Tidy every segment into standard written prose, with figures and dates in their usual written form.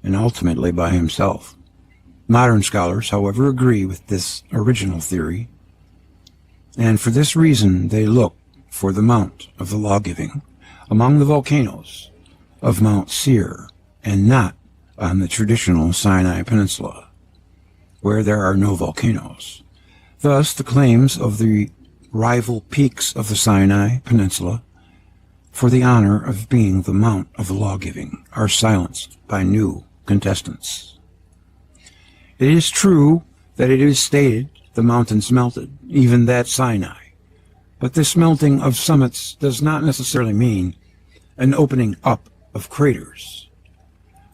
and ultimately by himself. Modern scholars, however, agree with this original theory, and for this reason they look for the Mount of the Lawgiving among the volcanoes of Mount Seir, and not on the traditional Sinai Peninsula, where there are no volcanoes. Thus, the claims of the rival peaks of the Sinai Peninsula for the honor of being the Mount of the Lawgiving are silenced by new contestants. It is true that it is stated the mountains melted, even that Sinai, but this melting of summits does not necessarily mean an opening up of craters.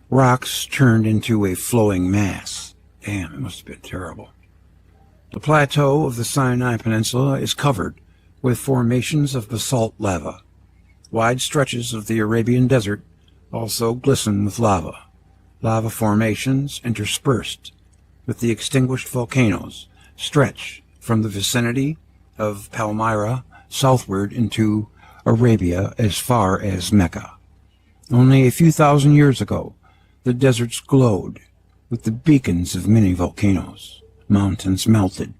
Rocks turned into a flowing mass. Damn, it must have been terrible. The plateau of the Sinai Peninsula is covered with formations of basalt lava. Wide stretches of the Arabian Desert also glisten with lava. Lava formations interspersed with the extinguished volcanoes stretch from the vicinity of Palmyra southward into Arabia as far as Mecca. Only a few thousand years ago, the deserts glowed with the beacons of many volcanoes. Mountains melted.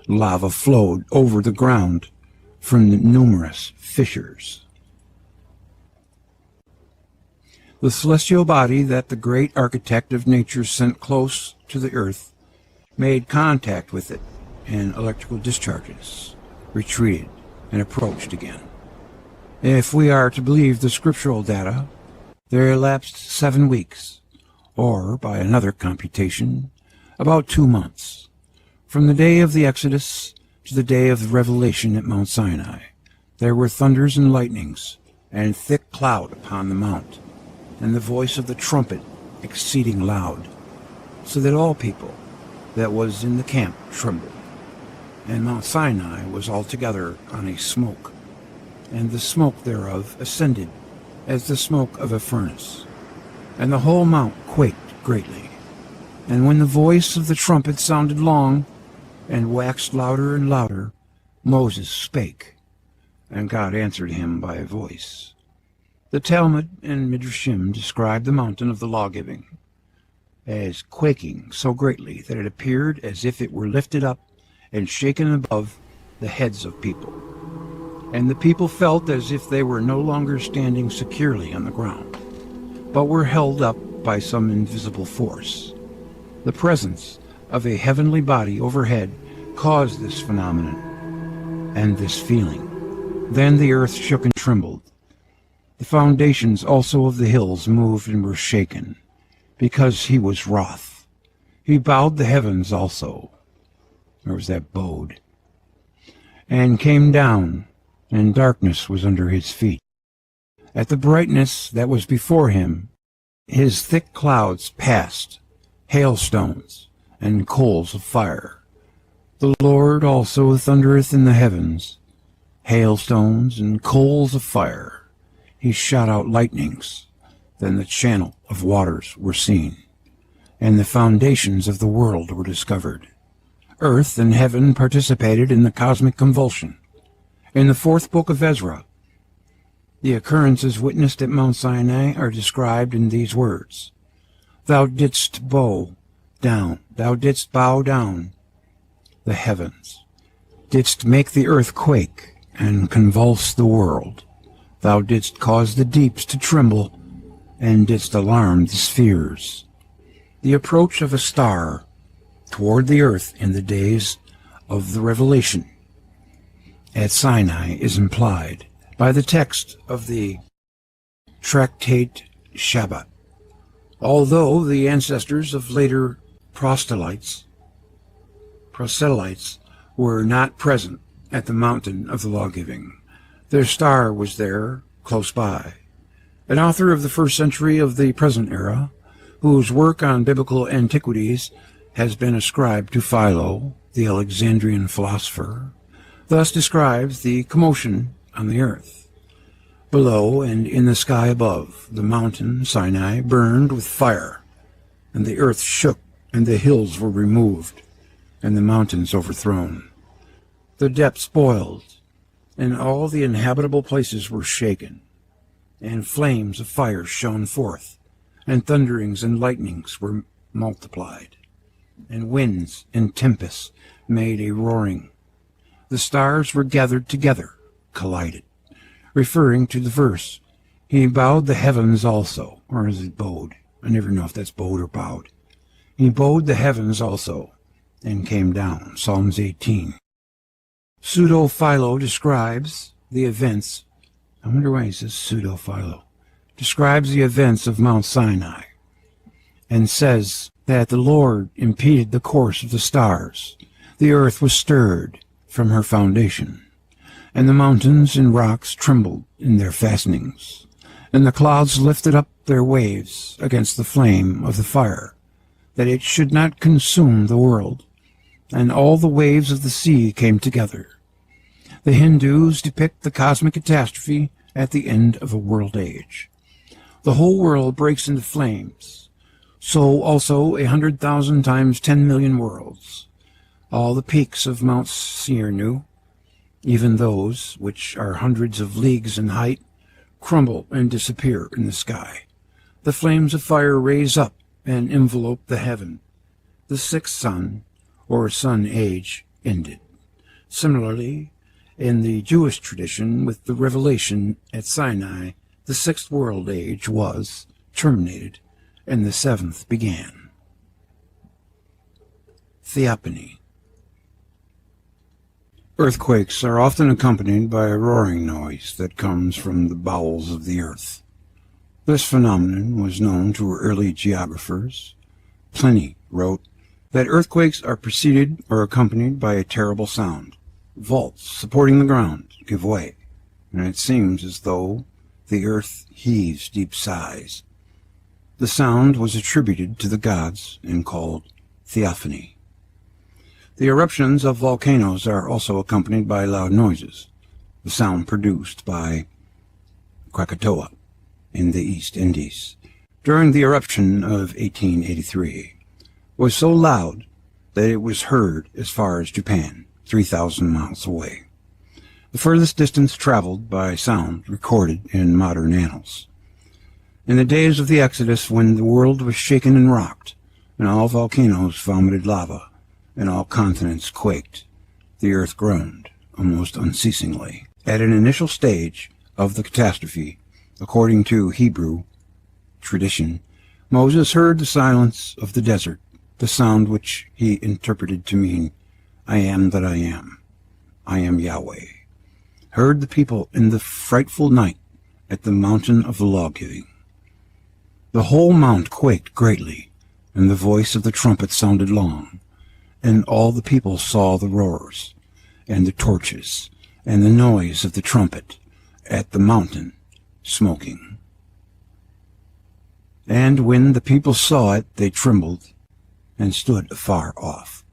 Lava flowed over the ground from the numerous fissures. The celestial body that the great architect of nature sent close to the earth made contact with it, and electrical discharges retreated and approached again. If we are to believe the scriptural data, there elapsed 7 weeks, or, by another computation, about 2 months, from the day of the Exodus to the day of the revelation at Mount Sinai. There were thunders and lightnings, and thick cloud upon the mount, and the voice of the trumpet exceeding loud, so that all people that was in the camp trembled. And Mount Sinai was altogether on a smoke, and the smoke thereof ascended as the smoke of a furnace, and the whole mount quaked greatly. And when the voice of the trumpet sounded long, and waxed louder and louder, Moses spake, and God answered him by a voice. The Talmud and Midrashim describe the mountain of the lawgiving as quaking so greatly that it appeared as if it were lifted up and shaken above the heads of people. And the people felt as if they were no longer standing securely on the ground, but were held up by some invisible force. The presence of a heavenly body overhead caused this phenomenon and this feeling. Then the earth shook and trembled. The foundations also of the hills moved and were shaken, because he was wroth. He bowed the heavens also. There was that bowed. And came down, and darkness was under his feet. At the brightness that was before him, his thick clouds passed, hailstones, and coals of fire. The Lord also thundereth in the heavens, hailstones and coals of fire. He shot out lightnings. Then the channel of waters were seen, and the foundations of the world were discovered. Earth and heaven participated in the cosmic convulsion. In the 4th book of Ezra, the occurrences witnessed at Mount Sinai are described in these words. Thou didst bow down the heavens, didst make the earth quake and convulse the world. Thou didst cause the deeps to tremble, and didst alarm the spheres. The approach of a star toward the earth in the days of the revelation at Sinai is implied by the text of the Tractate Shabbat. Although the ancestors of later proselytes were not present at the mountain of the lawgiving, their star was there close by. An author of the 1st century of the present era, whose work on biblical antiquities has been ascribed to Philo, the Alexandrian philosopher, thus describes the commotion on the earth. Below and in the sky above, the mountain Sinai burned with fire, and the earth shook, and the hills were removed, and the mountains overthrown. The depths boiled, and all the inhabitable places were shaken, and flames of fire shone forth and thunderings and lightnings were multiplied, and winds and tempests made a roaring. The stars were gathered together, collided, referring to the verse, he bowed the heavens also, or is it bowed? I never know if that's bowed or bowed. He bowed the heavens also, and came down, Psalms 18. Pseudo-Philo describes the events, I wonder why he says pseudo-Philo, describes the events of Mount Sinai, and says that the Lord impeded the course of the stars. The earth was stirred from her foundation, and the mountains and rocks trembled in their fastenings, and the clouds lifted up their waves against the flame of the fire, that it should not consume the world, and all the waves of the sea came together. The Hindus depict the cosmic catastrophe at the end of a world age. The whole world breaks into flames, so also 100,000 times 10 million worlds. All the peaks of Mount Seirnu, even those which are hundreds of leagues in height, crumble and disappear in the sky. The flames of fire raise up and envelope the heaven. The sixth sun, or sun age, ended. Similarly, in the Jewish tradition, with the revelation at Sinai, the sixth world age was terminated, and the seventh began. Theophany. Earthquakes are often accompanied by a roaring noise that comes from the bowels of the earth. This phenomenon was known to early geographers. Pliny wrote that earthquakes are preceded or accompanied by a terrible sound. Vaults supporting the ground give way, and it seems as though the earth heaves deep sighs. The sound was attributed to the gods and called theophany. The eruptions of volcanoes are also accompanied by loud noises. The sound produced by Krakatoa in the East Indies during the eruption of 1883 was so loud that it was heard as far as Japan, 3,000 miles away. The furthest distance traveled by sound recorded in modern annals. In the days of the Exodus, when the world was shaken and rocked, and all volcanoes vomited lava, and all continents quaked, the earth groaned almost unceasingly. At an initial stage of the catastrophe, according to Hebrew tradition, Moses heard the silence of the desert, the sound which he interpreted to mean, I am that I am Yahweh. Heard the people in the frightful night at the mountain of the law-giving. The whole mount quaked greatly, and the voice of the trumpet sounded long, and all the people saw the roars, and the torches, and the noise of the trumpet at the mountain smoking. And when the people saw it, they trembled, and stood afar off.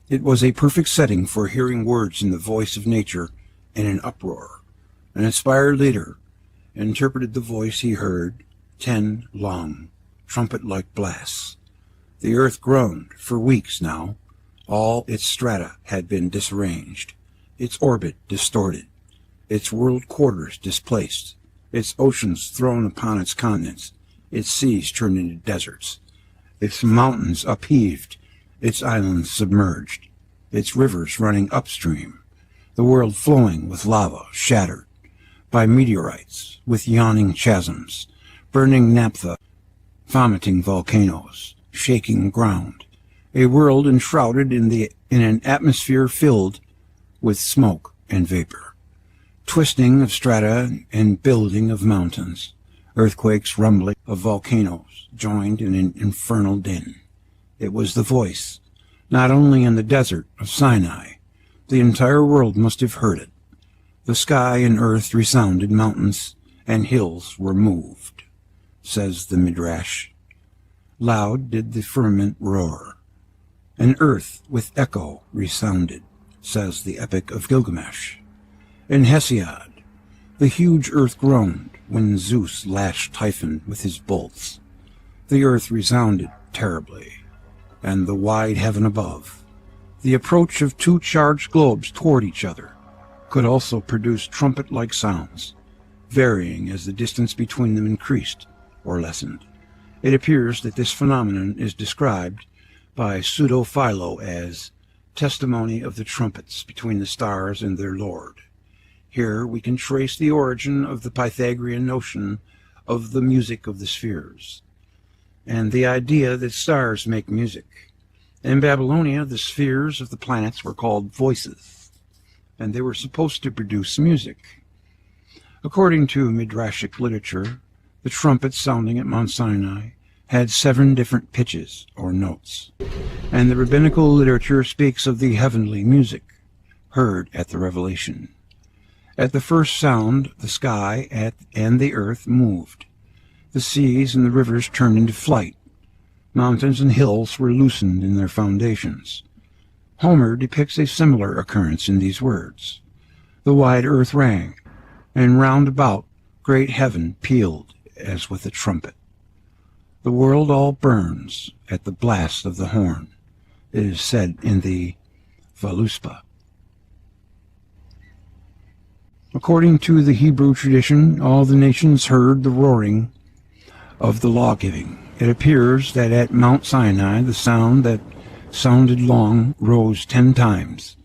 It was a perfect setting for hearing words in the voice of nature in an uproar. An inspired leader interpreted the voice he heard, 10 long, trumpet-like blasts. The earth groaned for weeks now. All its strata had been disarranged, its orbit distorted, its world quarters displaced, its oceans thrown upon its continents, its seas turned into deserts, its mountains upheaved, its islands submerged, its rivers running upstream, the world flowing with lava shattered by meteorites, with yawning chasms, burning naphtha, vomiting volcanoes, shaking ground, a world enshrouded in an atmosphere filled with smoke and vapor, twisting of strata and building of mountains, earthquakes, rumbling of volcanoes, joined in an infernal din. It was the voice, not only in the desert of Sinai. The entire world must have heard it. The sky and earth resounded, mountains and hills were moved, says the Midrash. Loud did the firmament roar, and earth with echo resounded, says the Epic of Gilgamesh. In Hesiod, the huge earth groaned when Zeus lashed Typhon with his bolts. The earth resounded terribly, and the wide heaven above. The approach of two charged globes toward each other could also produce trumpet-like sounds, varying as the distance between them increased or lessened. It appears that this phenomenon is described by Pseudo-Philo as testimony of the trumpets between the stars and their Lord. Here we can trace the origin of the Pythagorean notion of the music of the spheres, and the idea that stars make music. In Babylonia, the spheres of the planets were called voices, and they were supposed to produce music. According to Midrashic literature, the trumpet sounding at Mount Sinai had 7 different pitches or notes, and the rabbinical literature speaks of the heavenly music heard at the revelation. At the first sound, the sky and the earth moved. The seas and the rivers turned into flight. Mountains and hills were loosened in their foundations. Homer depicts a similar occurrence in these words. The wide earth rang, and round about great heaven pealed as with a trumpet. The world all burns at the blast of the horn, it is said in the Valuspa. According to the Hebrew tradition, all the nations heard the roaring of the law-giving. It appears that at Mount Sinai the sound that sounded long rose 10 times.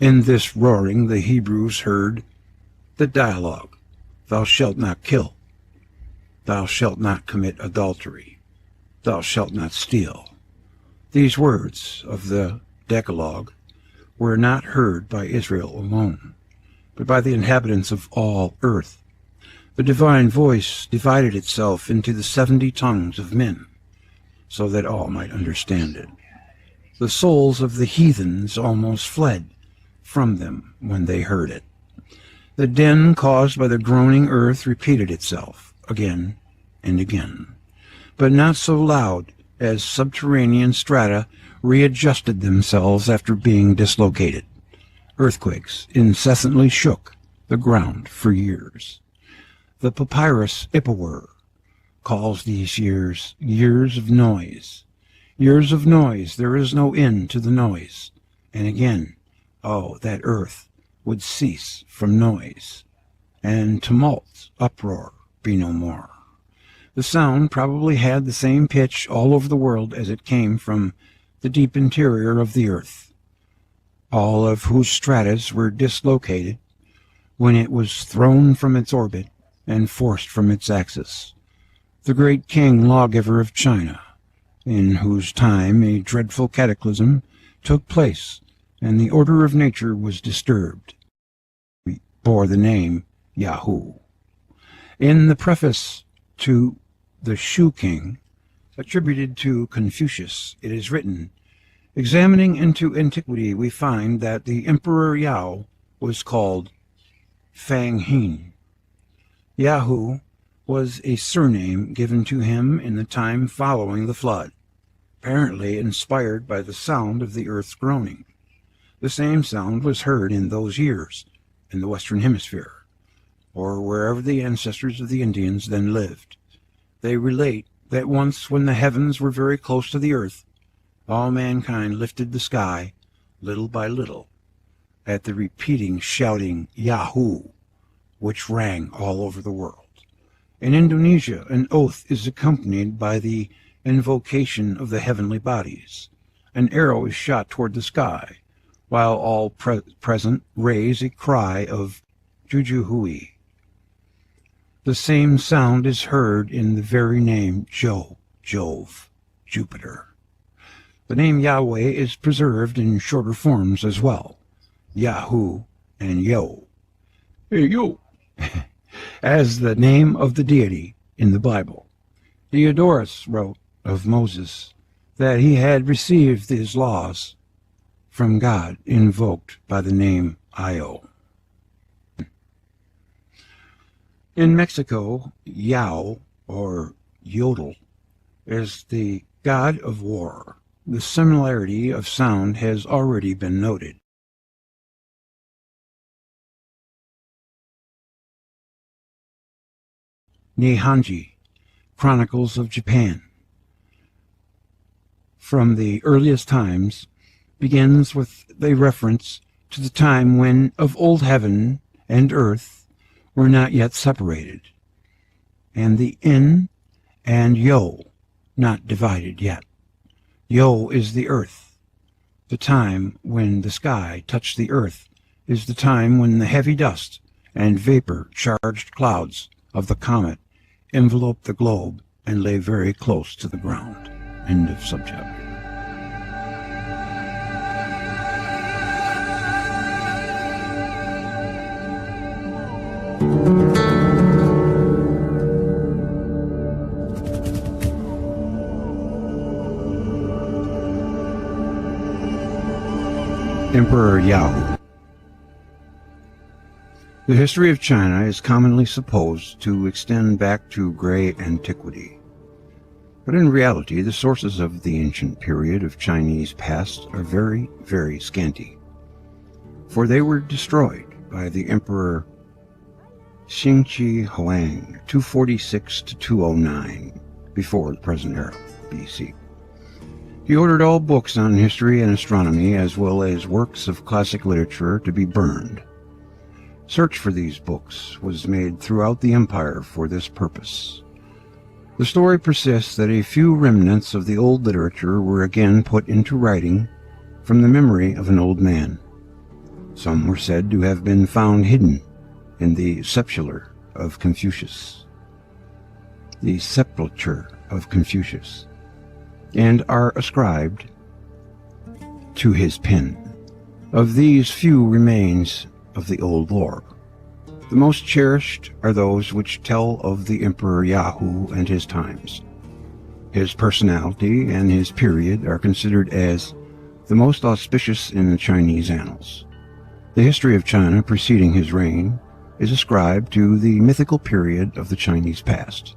In this roaring the Hebrews heard the dialogue, "Thou shalt not kill. Thou shalt not commit adultery. Thou shalt not steal." These words of the Decalogue were not heard by Israel alone, but by the inhabitants of all earth. The divine voice divided itself into the 70 tongues of men, so that all might understand it. The souls of the heathens almost fled from them when they heard it. The din caused by the groaning earth repeated itself again and again, but not so loud as subterranean strata readjusted themselves after being dislocated. Earthquakes incessantly shook the ground for years. The papyrus Ippawur calls these years years of noise. Years of noise, there is no end to the noise. And again, oh, that earth would cease from noise, and tumult, uproar, be no more. The sound probably had the same pitch all over the world as it came from the deep interior of the earth, all of whose stratas were dislocated when it was thrown from its orbit and forced from its axis. The great king lawgiver of China, in whose time a dreadful cataclysm took place and the order of nature was disturbed, bore the name Yahoo. In the preface to the Shu King, attributed to Confucius, it is written, "Examining into antiquity, we find that the Emperor Yao was called Fang Hin. Yahoo was a surname given to him in the time following the flood, apparently inspired by the sound of the earth's groaning. The same sound was heard in those years in the Western Hemisphere, or wherever the ancestors of the Indians then lived. They relate that once when the heavens were very close to the earth, all mankind lifted the sky, little by little, at the repeating, shouting Yahoo, which rang all over the world. In Indonesia, an oath is accompanied by the invocation of the heavenly bodies. An arrow is shot toward the sky, while all present raise a cry of Jujuhui. The same sound is heard in the very name Jove, Jupiter. The name Yahweh is preserved in shorter forms as well, Yahoo and Yo. Hey, yo! As the name of the deity in the Bible. Diodorus wrote of Moses that he had received his laws from God invoked by the name Io. In Mexico, Yao, or Yodel, is the god of war. The similarity of sound has already been noted. Nihonji, Chronicles of Japan, from the earliest times, begins with a reference to the time when of old heaven and earth were not yet separated, and the in and yo not divided yet. Yo is the earth. The time when the sky touched the earth is the time when the heavy dust and vapor-charged clouds of the comet enveloped the globe and lay very close to the ground. End of subchapter. Emperor Yahoo. The history of China is commonly supposed to extend back to gray antiquity. But in reality, the sources of the ancient period of Chinese past are very, very scanty. For they were destroyed by the Emperor Xingqi Huang, 246 to 209, before the present era, BC. He ordered all books on history and astronomy, as well as works of classic literature, to be burned. Search for these books was made throughout the empire for this purpose. The story persists that a few remnants of the old literature were again put into writing from the memory of an old man. Some were said to have been found hidden in the sepulchre of Confucius. The sepulchre of Confucius, and are ascribed to his pen. Of these few remains of the old lore, the most cherished are those which tell of the Emperor Yahoo and his times. His personality and his period are considered as the most auspicious in the Chinese annals. The history of China preceding his reign is ascribed to the mythical period of the Chinese past.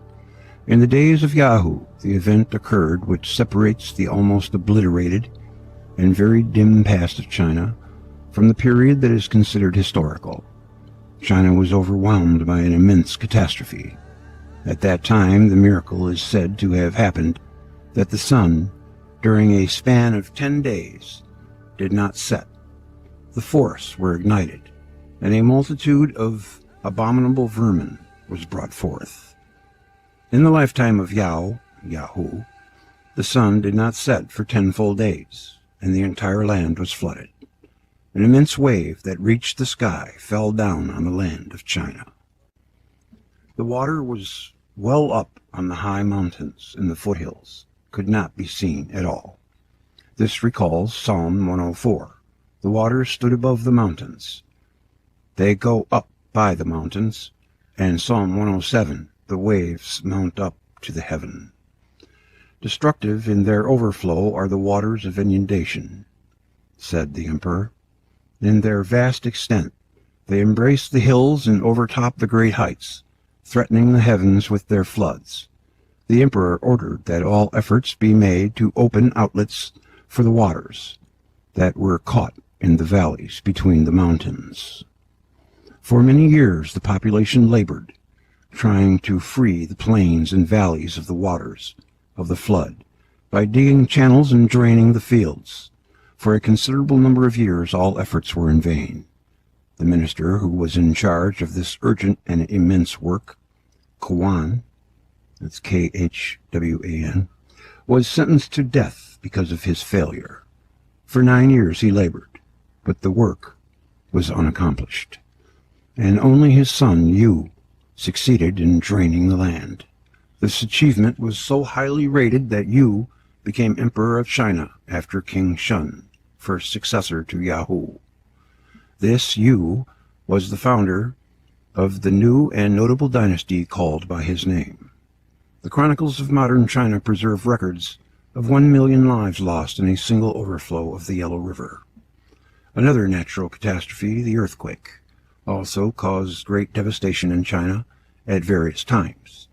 In the days of Yahoo, the event occurred which separates the almost obliterated and very dim past of China from the period that is considered historical. China was overwhelmed by an immense catastrophe. At that time, the miracle is said to have happened that the sun, during a span of 10 days, did not set. The forests were ignited, and a multitude of abominable vermin was brought forth. In the lifetime of Yahoo, the sun did not set for 10 full days, and the entire land was flooded. An immense wave that reached the sky fell down on the land of China. The water was well up on the high mountains, and the foothills could not be seen at all. This recalls Psalm 104. The waters stood above the mountains. They go up by the mountains, and Psalm 107. The waves mount up to the heaven. Destructive in their overflow are the waters of inundation, said the emperor. In their vast extent, they embrace the hills and overtop the great heights, threatening the heavens with their floods. The emperor ordered that all efforts be made to open outlets for the waters that were caught in the valleys between the mountains. For many years the population labored, trying to free the plains and valleys of the waters of the flood by digging channels and draining the fields. For a considerable number of years all efforts were in vain. The minister who was in charge of this urgent and immense work, Khwan, that's Khwan, was sentenced to death because of his failure. For 9 years he labored, but the work was unaccomplished, and only his son Yu succeeded in draining the land. This achievement was so highly rated that Yu became Emperor of China after King Shun, first successor to Yahoo. This Yu was the founder of the new and notable dynasty called by his name. The chronicles of modern China preserve records of 1 million lives lost in a single overflow of the Yellow River. Another natural catastrophe, the earthquake, also caused great devastation in China at various times.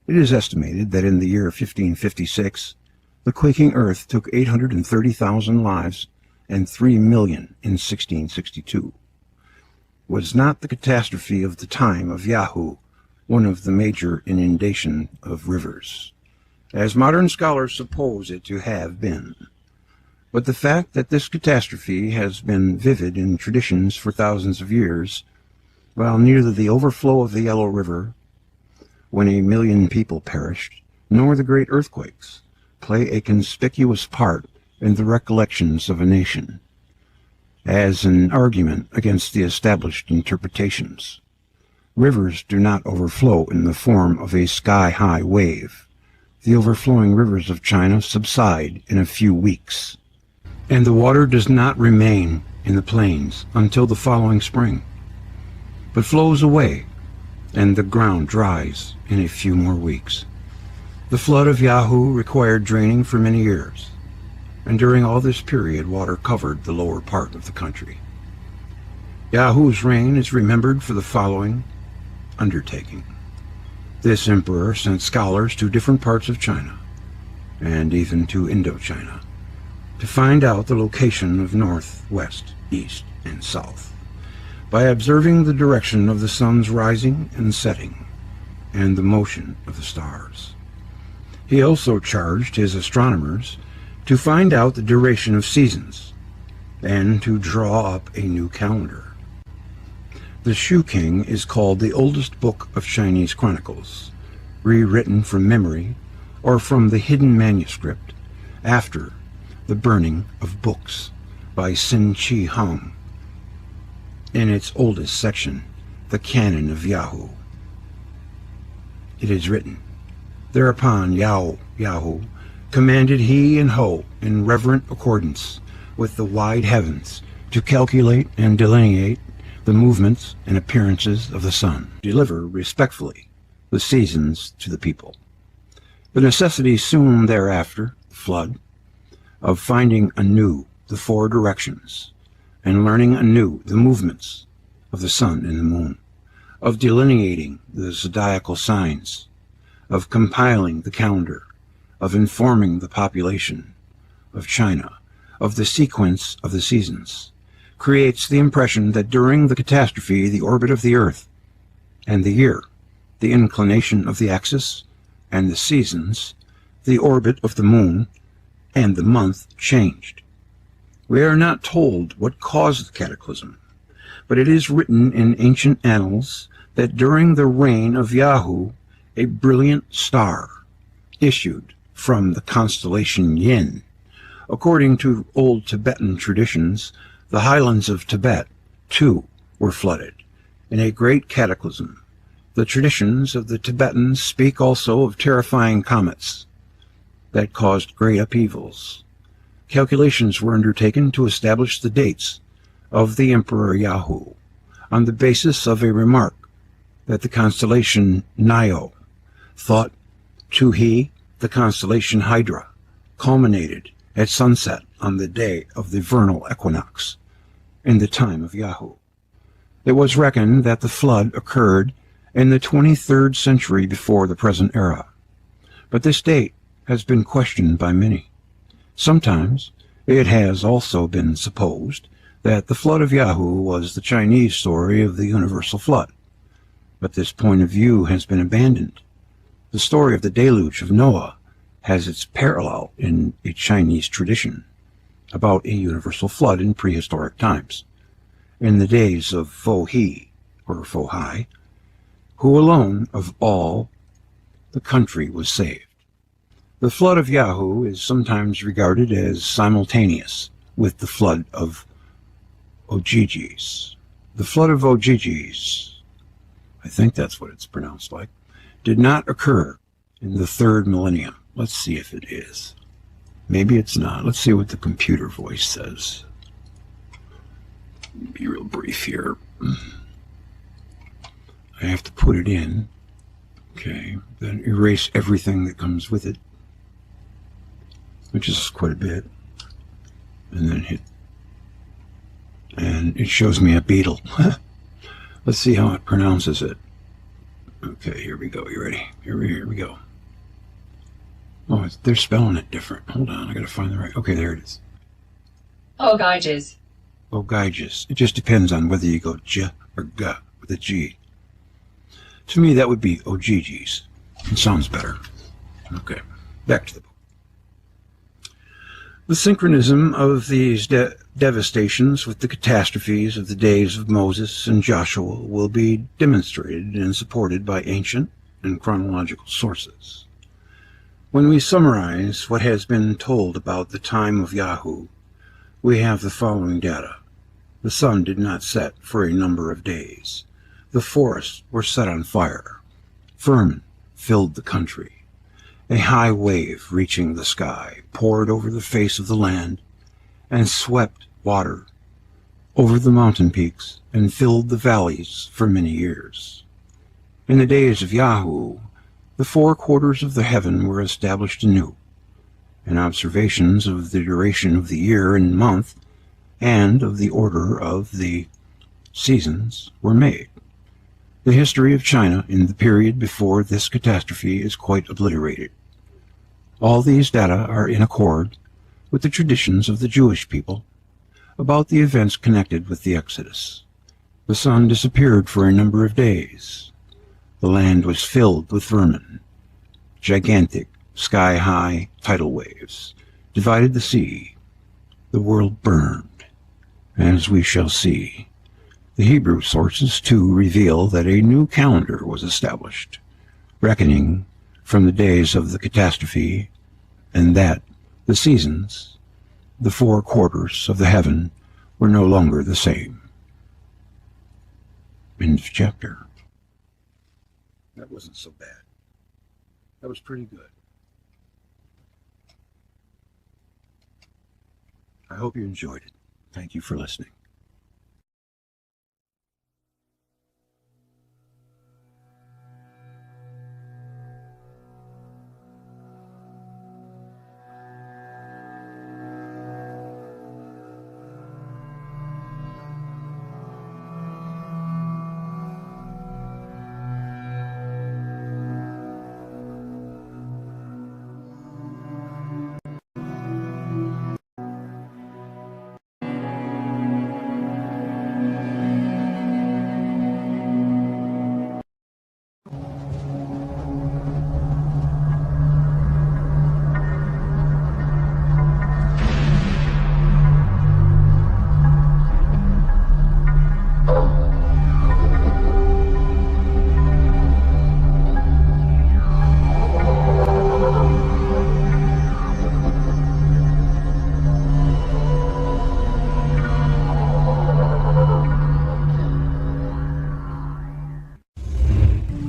It is estimated that in the year 1556, the quaking earth took 830,000 lives and 3 million in 1662. Was not the catastrophe of the time of Yahoo one of the major inundation of rivers, as modern scholars suppose it to have been? But the fact that this catastrophe has been vivid in traditions for thousands of years, while neither the overflow of the Yellow River, when 1 million people perished, nor the great earthquakes, play a conspicuous part in the recollections of a nation, as an argument against the established interpretations. Rivers do not overflow in the form of a sky-high wave. The overflowing rivers of China subside in a few weeks, and the water does not remain in the plains until the following spring, but flows away, and the ground dries in a few more weeks. The flood of Yahoo required draining for many years, and during all this period water covered the lower part of the country. Yahoo's reign is remembered for the following undertaking. This emperor sent scholars to different parts of China, and even to Indochina, to find out the location of north, west, east, and south, by observing the direction of the sun's rising and setting, and the motion of the stars. He also charged his astronomers to find out the duration of seasons, and to draw up a new calendar. The Shu King is called the oldest book of Chinese chronicles, rewritten from memory or from the hidden manuscript after the burning of books by Sin Chi Hung. In its oldest section, the Canon of Yahoo, it is written, "Thereupon Yahoo commanded he and Ho in reverent accordance with the wide heavens to calculate and delineate the movements and appearances of the sun, deliver respectfully the seasons to the people. The necessity soon thereafter, the flood, of finding anew the four directions, and learning anew the movements of the sun and the moon, of delineating the zodiacal signs, of compiling the calendar, of informing the population of China of the sequence of the seasons, creates the impression that during the catastrophe the orbit of the earth and the year, the inclination of the axis, and the seasons, the orbit of the moon, and the month changed. We are not told what caused the cataclysm, but it is written in ancient annals that during the reign of Yahoo, a brilliant star issued from the constellation Yin. According to old Tibetan traditions, the highlands of Tibet, too, were flooded in a great cataclysm. The traditions of the Tibetans speak also of terrifying comets that caused great upheavals. Calculations were undertaken to establish the dates of the Emperor Yahoo on the basis of a remark that the constellation Nio thought to he the constellation Hydra culminated at sunset on the day of the vernal equinox in the time of Yahoo. It was reckoned that the flood occurred in the 23rd century before the present era, but this date has been questioned by many. Sometimes it has also been supposed that the flood of Yahoo was the Chinese story of the universal flood, but this point of view has been abandoned. The story of the deluge of Noah has its parallel in a Chinese tradition about a universal flood in prehistoric times, in the days of Fo-Hi, or Fo-Hai, who alone of all the country was saved. The flood of Yahoo is sometimes regarded as simultaneous with the flood of Ogyges. The flood of Ogyges, I think that's what it's pronounced like, did not occur in the 3rd millennium. Let's see if it is. Maybe it's not. Let's see what the computer voice says. Be real brief here. I have to put it in. Okay, then erase everything that comes with it, which is quite a bit, and then hit, and it shows me a beetle. Let's see how it pronounces it. Okay, here we go. You ready? Here we go. Oh, they're spelling it different. Hold on, I gotta find the right. Okay, there it is. Ogyges. Ogyges. It just depends on whether you go J or G with a G. To me, that would be Ogyges. It sounds better. Okay, back to the book. The synchronism of these devastations with the catastrophes of the days of Moses and Joshua will be demonstrated and supported by ancient and chronological sources. When we summarize what has been told about the time of Yahoo, we have the following data. The sun did not set for a number of days. The forests were set on fire. Vermin filled the country. A high wave reaching the sky poured over the face of the land and swept water over the mountain peaks and filled the valleys for many years. In the days of Yahoo, the four quarters of the heaven were established anew, and observations of the duration of the year and month and of the order of the seasons were made. The history of China in the period before this catastrophe is quite obliterated. All these data are in accord with the traditions of the Jewish people about the events connected with the Exodus. The sun disappeared for a number of days. The land was filled with vermin. Gigantic, sky-high tidal waves divided the sea. The world burned, as we shall see. The Hebrew sources, too, reveal that a new calendar was established, reckoning from the days of the catastrophe, and that the seasons, the four quarters of the heaven, were no longer the same. End of chapter. That wasn't so bad. That was pretty good. I hope you enjoyed it. Thank you for listening.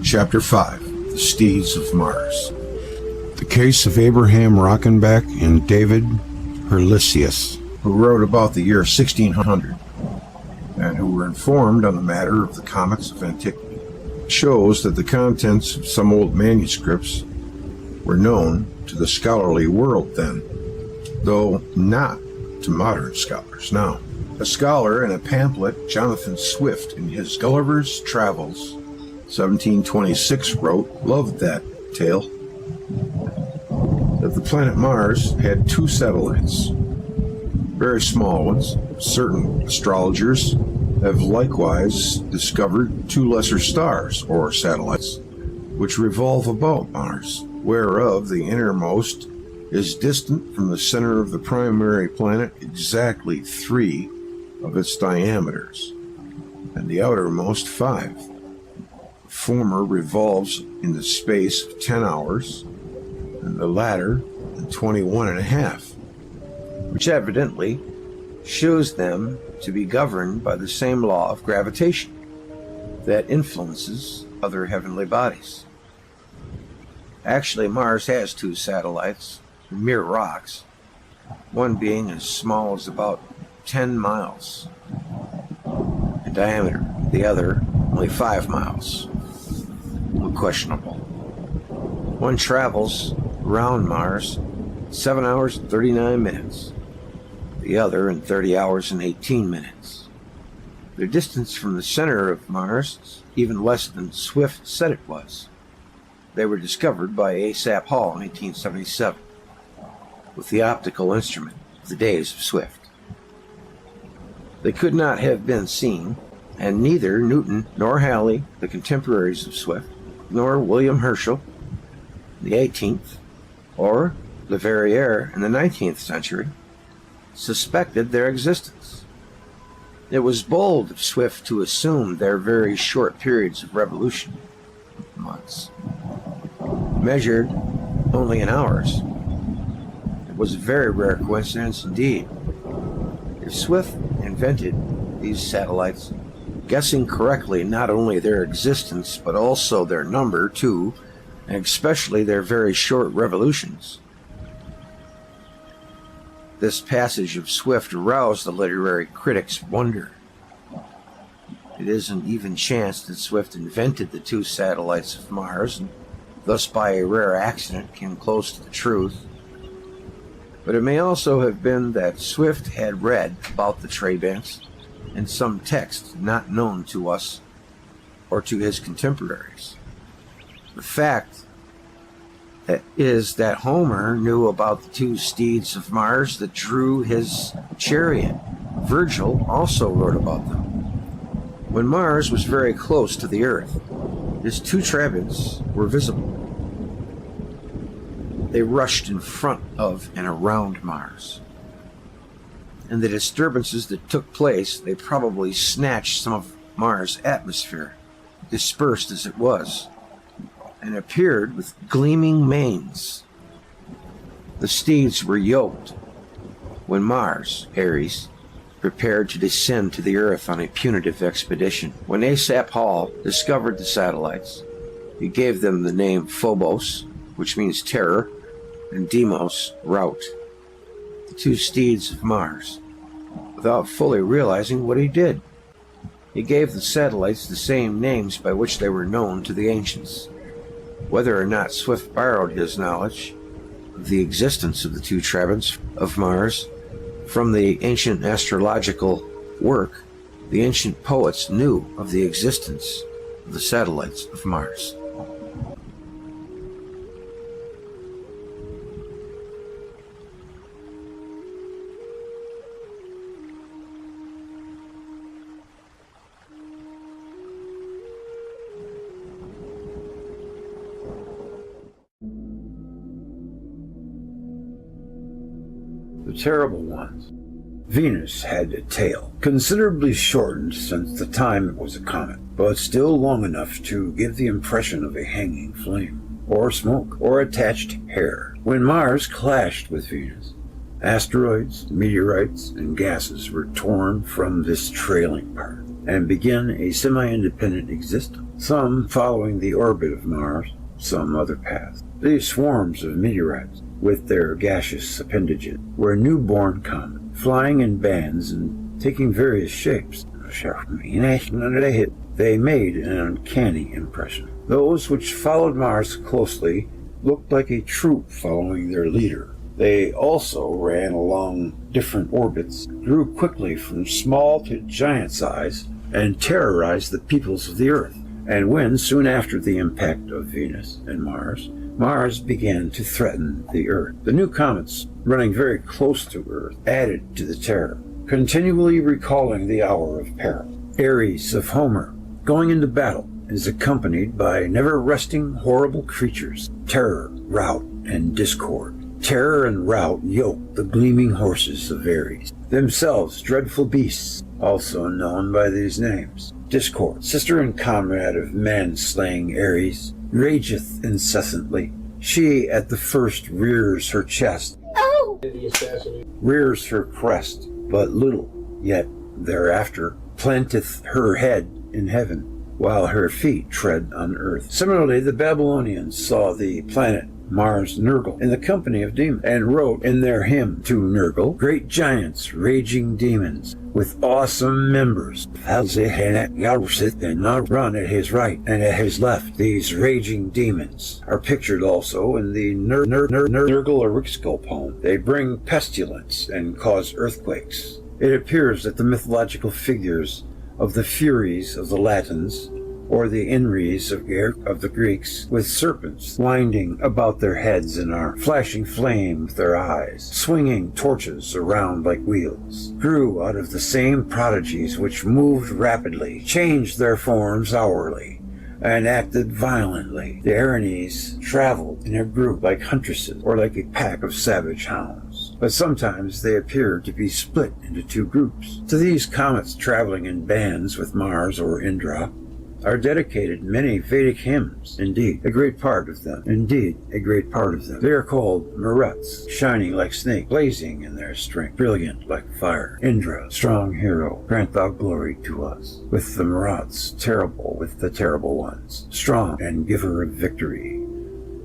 Chapter 5, The Steeds of Mars. The case of Abraham Rockenbach and David Herlisius, who wrote about the year 1600, and who were informed on the matter of the comets of antiquity, shows that the contents of some old manuscripts were known to the scholarly world then, though not to modern scholars now. A scholar in a pamphlet, Jonathan Swift, in his Gulliver's Travels, 1726, wrote, loved that tale, that the planet Mars had two satellites, very small ones. Certain astrologers have likewise discovered two lesser stars, or satellites, which revolve about Mars, whereof the innermost is distant from the center of the primary planet exactly 3 of its diameters, and the outermost 5. The former revolves in the space of 10 hours, and the latter in 21.5, which evidently shows them to be governed by the same law of gravitation that influences other heavenly bodies. Actually, Mars has 2 satellites, mere rocks, one being as small as about 10 miles in diameter, the other only 5 miles. Questionable. One travels around Mars 7 hours and 39 minutes, the other in 30 hours and 18 minutes. Their distance from the center of Mars is even less than Swift said it was. They were discovered by ASAP Hall in 1877 with the optical instrument of the days of Swift. They could not have been seen, and neither Newton nor Halley, the contemporaries of Swift, nor William Herschel in the 18th, or Leverrier in the 19th century, suspected their existence. It was bold of Swift to assume their very short periods of revolution, months, measured only in hours. It was a very rare coincidence indeed. If Swift invented these satellites, guessing correctly not only their existence but also their number too, and especially their very short revolutions. This passage of Swift aroused the literary critic's wonder. It is an even chance that Swift invented the 2 satellites of Mars, and thus by a rare accident came close to the truth. But it may also have been that Swift had read about the Trabants in some text not known to us or to his contemporaries. The fact is that Homer knew about the 2 steeds of Mars that drew his chariot. Virgil also wrote about them. When Mars was very close to the Earth, his 2 Trabants were visible. They rushed in front of and around Mars. In the disturbances that took place, they probably snatched some of Mars' atmosphere, dispersed as it was, and appeared with gleaming manes. The steeds were yoked when Mars, Ares, prepared to descend to the Earth on a punitive expedition. When Asaph Hall discovered the satellites, he gave them the name Phobos, which means terror, and Deimos, rout, the 2 steeds of Mars, without fully realizing what he did. He gave the satellites the same names by which they were known to the ancients. Whether or not Swift borrowed his knowledge of the existence of the 2 Trabants of Mars from the ancient astrological work, the ancient poets knew of the existence of the satellites of Mars. The terrible ones. Venus had a tail, considerably shortened since the time it was a comet, but still long enough to give the impression of a hanging flame, or smoke, or attached hair. When Mars clashed with Venus, asteroids, meteorites, and gases were torn from this trailing part, and began a semi-independent existence, some following the orbit of Mars, some other path. These swarms of meteorites, with their gaseous appendages, were newborn comets, flying in bands and taking various shapes. They made an uncanny impression. Those which followed Mars closely looked like a troop following their leader. They also ran along different orbits, grew quickly from small to giant size, and terrorized the peoples of the Earth. And when, soon after the impact of Venus and Mars began to threaten the Earth, the new comets, running very close to Earth, added to the terror, continually recalling the hour of peril. Ares of Homer, going into battle, is accompanied by never-resting horrible creatures, terror, rout, and discord. Terror and rout yoke the gleaming horses of Ares, themselves dreadful beasts, also known by these names. Discord, sister and comrade of man-slaying Ares, rageth incessantly. She at the first rears her chest, rears her crest, but little, yet thereafter planteth her head in heaven, while her feet tread on earth. Similarly, the Babylonians saw the planet Mars Nergal in the company of demons, and wrote in their hymn to Nergal, great giants, raging demons, with awesome members, and not run at his right and at his left. These raging demons are pictured also in the Nergal Erixgal poem. They bring pestilence and cause earthquakes. It appears that the mythological figures of the Furies of the Latins, or the Enries of the Greeks, with serpents winding about their heads and are flashing flame with their eyes, swinging torches around like wheels, grew out of the same prodigies which moved rapidly, changed their forms hourly, and acted violently. The Erinyes traveled in a group like huntresses, or like a pack of savage hounds, but sometimes they appeared to be split into 2 groups. To these comets traveling in bands with Mars or Indra, are dedicated many Vedic hymns. Indeed, a great part of them. They are called Maruts, shining like snake, blazing in their strength, brilliant like fire. Indra, strong hero, grant thou glory to us. With the Maruts, terrible with the terrible ones, strong and giver of victory.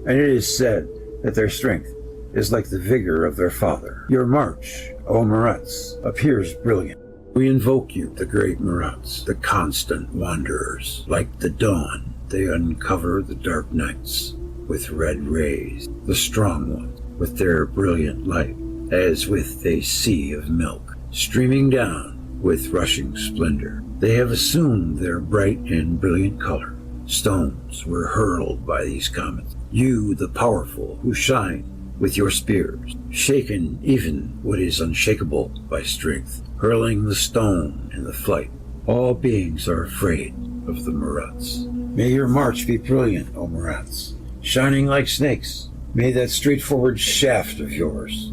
And it is said that their strength is like the vigor of their father. Your march, O Maruts, appears brilliant. We invoke you, the great Maruts, the constant wanderers. Like the dawn, they uncover the dark nights with red rays, the strong ones with their brilliant light, as with a sea of milk, streaming down with rushing splendor. They have assumed their bright and brilliant color. Stones were hurled by these comets. You, the powerful, who shine with your spears, shaken even what is unshakable by strength, hurling the stone in the flight. All beings are afraid of the Maruts. May your march be brilliant, O Maruts, shining like snakes. May that straightforward shaft of yours,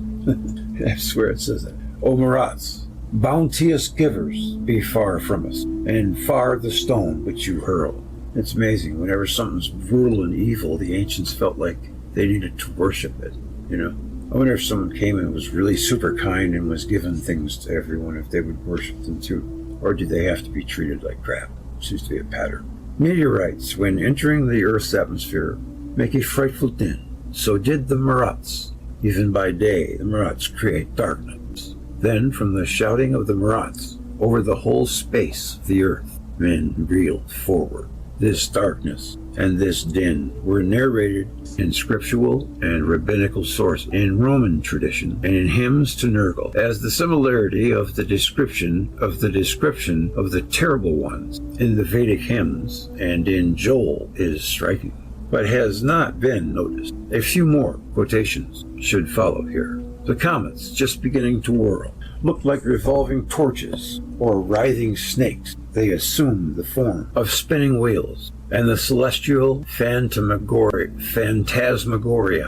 I swear it says that, O Maruts, bounteous givers, be far from us, and far the stone which you hurl. It's amazing. Whenever something's brutal and evil, the ancients felt like they needed to worship it. You know, I wonder if someone came and was really super kind and was giving things to everyone, if they would worship them too. Or do they have to be treated like crap? Seems to be a pattern. Meteorites, when entering the Earth's atmosphere, make a frightful din. So did the Maruts. Even by day, the Maruts create darkness. Then, from the shouting of the Maruts, over the whole space of the Earth, men reeled forward. This darkness and this din were narrated in scriptural and rabbinical sources, in Roman tradition, and in hymns to Nergal, as the similarity of the description of the terrible ones in the Vedic hymns and in Joel is striking, but has not been noticed. A few more quotations should follow here. The comets, just beginning to whirl, looked like revolving torches or writhing snakes. They assumed the form of spinning wheels, and the celestial phantasmagoria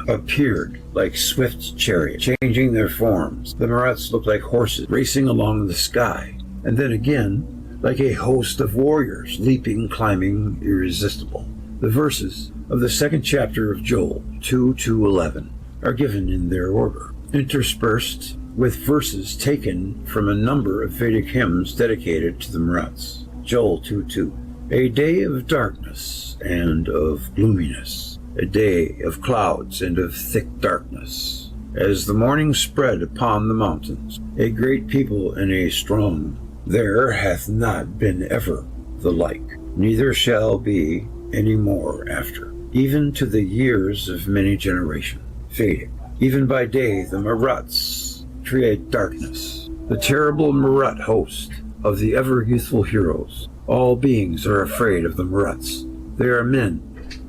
appeared like swift chariots, changing their forms. The Maruts looked like horses racing along the sky, and then again like a host of warriors leaping, climbing, irresistible. The verses of the second chapter of Joel 2:11 are given in their order, interspersed with verses taken from a number of Vedic hymns dedicated to the Maruts. Joel 2:2. A day of darkness and of gloominess, a day of clouds and of thick darkness. As the morning spread upon the mountains, a great people and a strong, there hath not been ever the like, neither shall be any more after, even to the years of many generations. Vedic. Even by day the Maruts create darkness. The terrible Marut host of the ever-youthful heroes. All beings are afraid of the Maruts. They are men,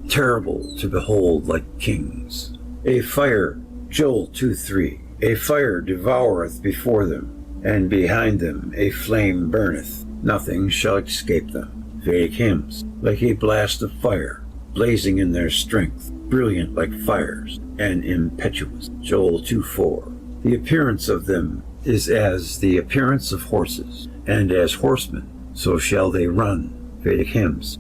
terrible to behold like kings. A fire, Joel 2:3. A fire devoureth before them, and behind them a flame burneth. Nothing shall escape them. Vedic hymns, like a blast of fire, blazing in their strength, brilliant like fires, and impetuous. Joel 2:4. The appearance of them is as the appearance of horses, and as horsemen, so shall they run. Vedic hymns.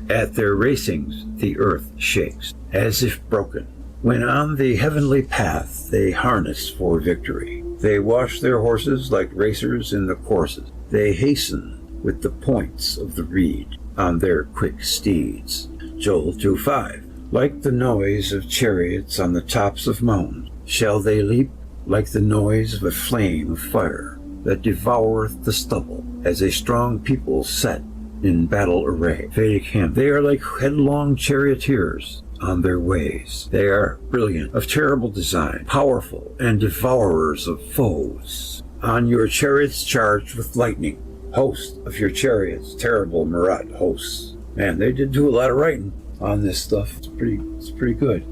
At their racings the earth shakes, as if broken. When on the heavenly path they harness for victory, they wash their horses like racers in the courses. They hasten with the points of the reed on their quick steeds. Joel 2:5. Like the noise of chariots on the tops of mountains, shall they leap, like the noise of a flame of fire that devoureth the stubble, as a strong people set in battle array. Vedic hymn. They are like headlong charioteers on their ways. They are brilliant, of terrible design, powerful, and devourers of foes. On your chariots charged with lightning, host of your chariots, terrible Marat hosts. Man, they did do a lot of writing on this stuff. It's pretty good.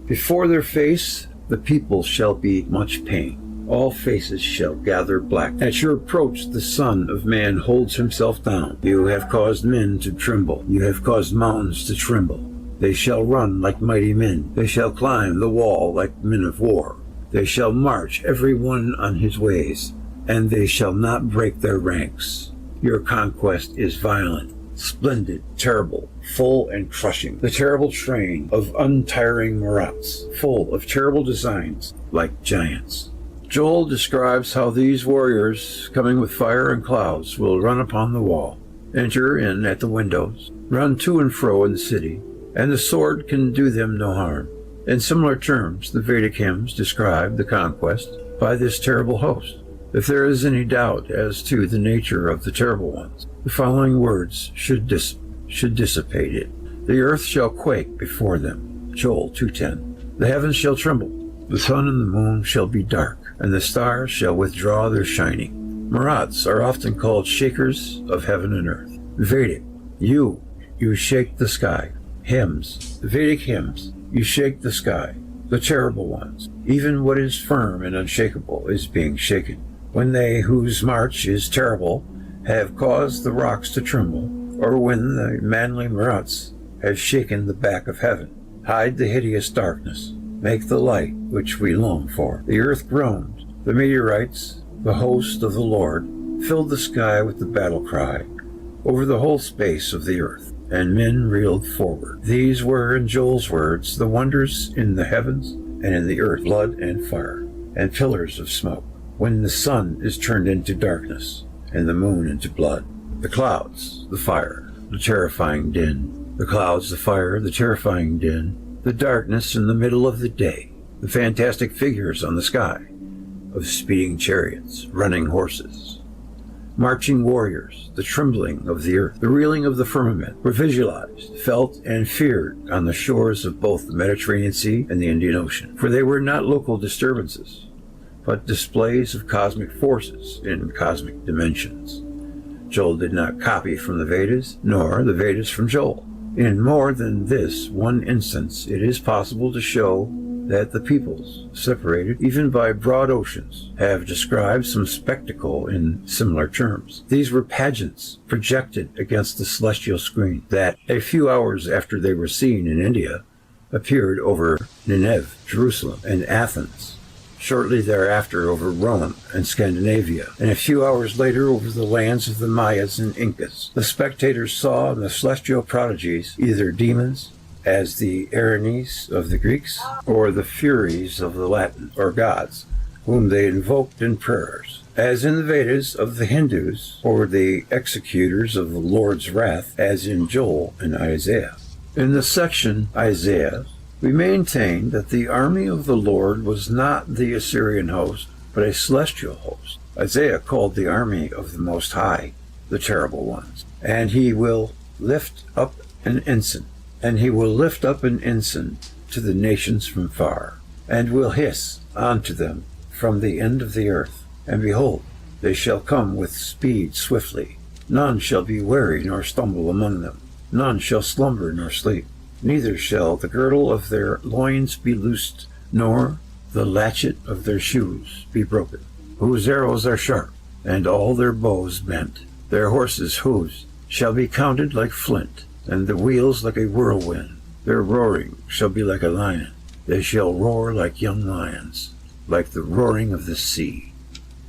Before their face, the people shall be much pain. All faces shall gather black. At your approach, the Son of Man holds himself down. You have caused men to tremble. You have caused mountains to tremble. They shall run like mighty men. They shall climb the wall like men of war. They shall march every one on his ways, and they shall not break their ranks. Your conquest is violent. splendid, terrible, full and crushing, the terrible train of untiring Marats, full of terrible designs, like giants. Joel describes how these warriors, coming with fire and clouds, will run upon the wall, enter in at the windows, run to and fro in the city, and the sword can do them no harm. In similar terms, the Vedic hymns describe the conquest by this terrible host. If there is any doubt as to the nature of the terrible ones, the following words should dissipate it. The earth shall quake before them. Joel 2:10. The heavens shall tremble. The sun and the moon shall be dark, and the stars shall withdraw their shining. Marats are often called shakers of heaven and earth. Vedic, you shake the sky. Hymns, Vedic hymns, you shake the sky. The terrible ones, even what is firm and unshakable, is being shaken. When they whose march is terrible have caused the rocks to tremble, or when the manly Marats have shaken the back of heaven, hide the hideous darkness, make the light which we long for. The earth groaned, the meteorites, the host of the Lord, filled the sky with the battle cry over the whole space of the earth, and men reeled forward. These were, in Joel's words, the wonders in the heavens and in the earth, blood and fire, and pillars of smoke, when the sun is turned into darkness, and the moon into blood. The clouds, the fire, the terrifying din. The clouds, the fire, the terrifying din. The darkness in the middle of the day. The fantastic figures on the sky of speeding chariots, running horses, marching warriors, the trembling of the earth, the reeling of the firmament, were visualized, felt, and feared on the shores of both the Mediterranean Sea and the Indian Ocean, for they were not local disturbances, but displays of cosmic forces in cosmic dimensions. Joel did not copy from the Vedas, nor the Vedas from Joel. In more than this one instance, it is possible to show that the peoples, separated even by broad oceans, have described some spectacle in similar terms. These were pageants projected against the celestial screen that, a few hours after they were seen in India, appeared over Nineveh, Jerusalem, and Athens, shortly thereafter over Rome and Scandinavia, and a few hours later over the lands of the Mayas and Incas. The spectators saw in the celestial prodigies either demons, as the Erinyes of the Greeks, or the Furies of the Latin, or gods, whom they invoked in prayers, as in the Vedas of the Hindus, or the executors of the Lord's wrath, as in Joel and Isaiah. In the section Isaiah, we maintain that the army of the Lord was not the Assyrian host, but a celestial host. Isaiah called the army of the Most High the terrible ones, and he will lift up an ensign. And he will lift up an ensign to the nations from far, and will hiss unto them from the end of the earth. And behold, they shall come with speed swiftly. None shall be weary nor stumble among them. None shall slumber nor sleep. Neither shall the girdle of their loins be loosed, nor the latchet of their shoes be broken. Whose arrows are sharp, and all their bows bent. Their horses' hoofs shall be counted like flint, and the wheels like a whirlwind. Their roaring shall be like a lion. They shall roar like young lions, like the roaring of the sea.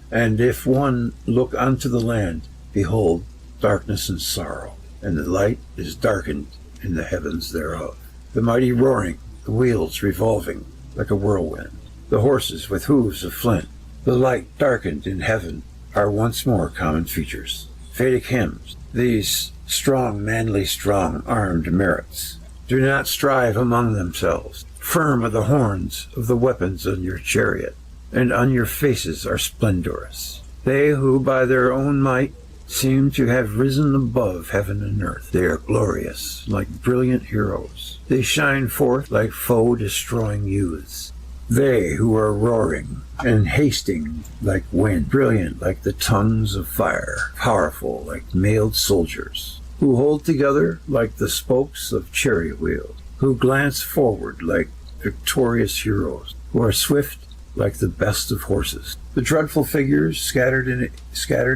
And if one look unto the land, behold, darkness and sorrow, and the light is darkened in the heavens thereof. The mighty roaring, the wheels revolving like a whirlwind, the horses with hooves of flint, the light darkened in heaven, are once more common features. Vedic hymns, these strong, manly, strong-armed Marats, do not strive among themselves. Firm are the horns of the weapons on your chariot, and on your faces are splendorous. They who by their own might seem to have risen above heaven and earth. They are glorious, like brilliant heroes. They shine forth like foe-destroying youths. They who are roaring and hasting like wind, brilliant like the tongues of fire, powerful like mailed soldiers, who hold together like the spokes of chariot wheels, who glance forward like victorious heroes, who are swift like the best of horses. The dreadful figures scattered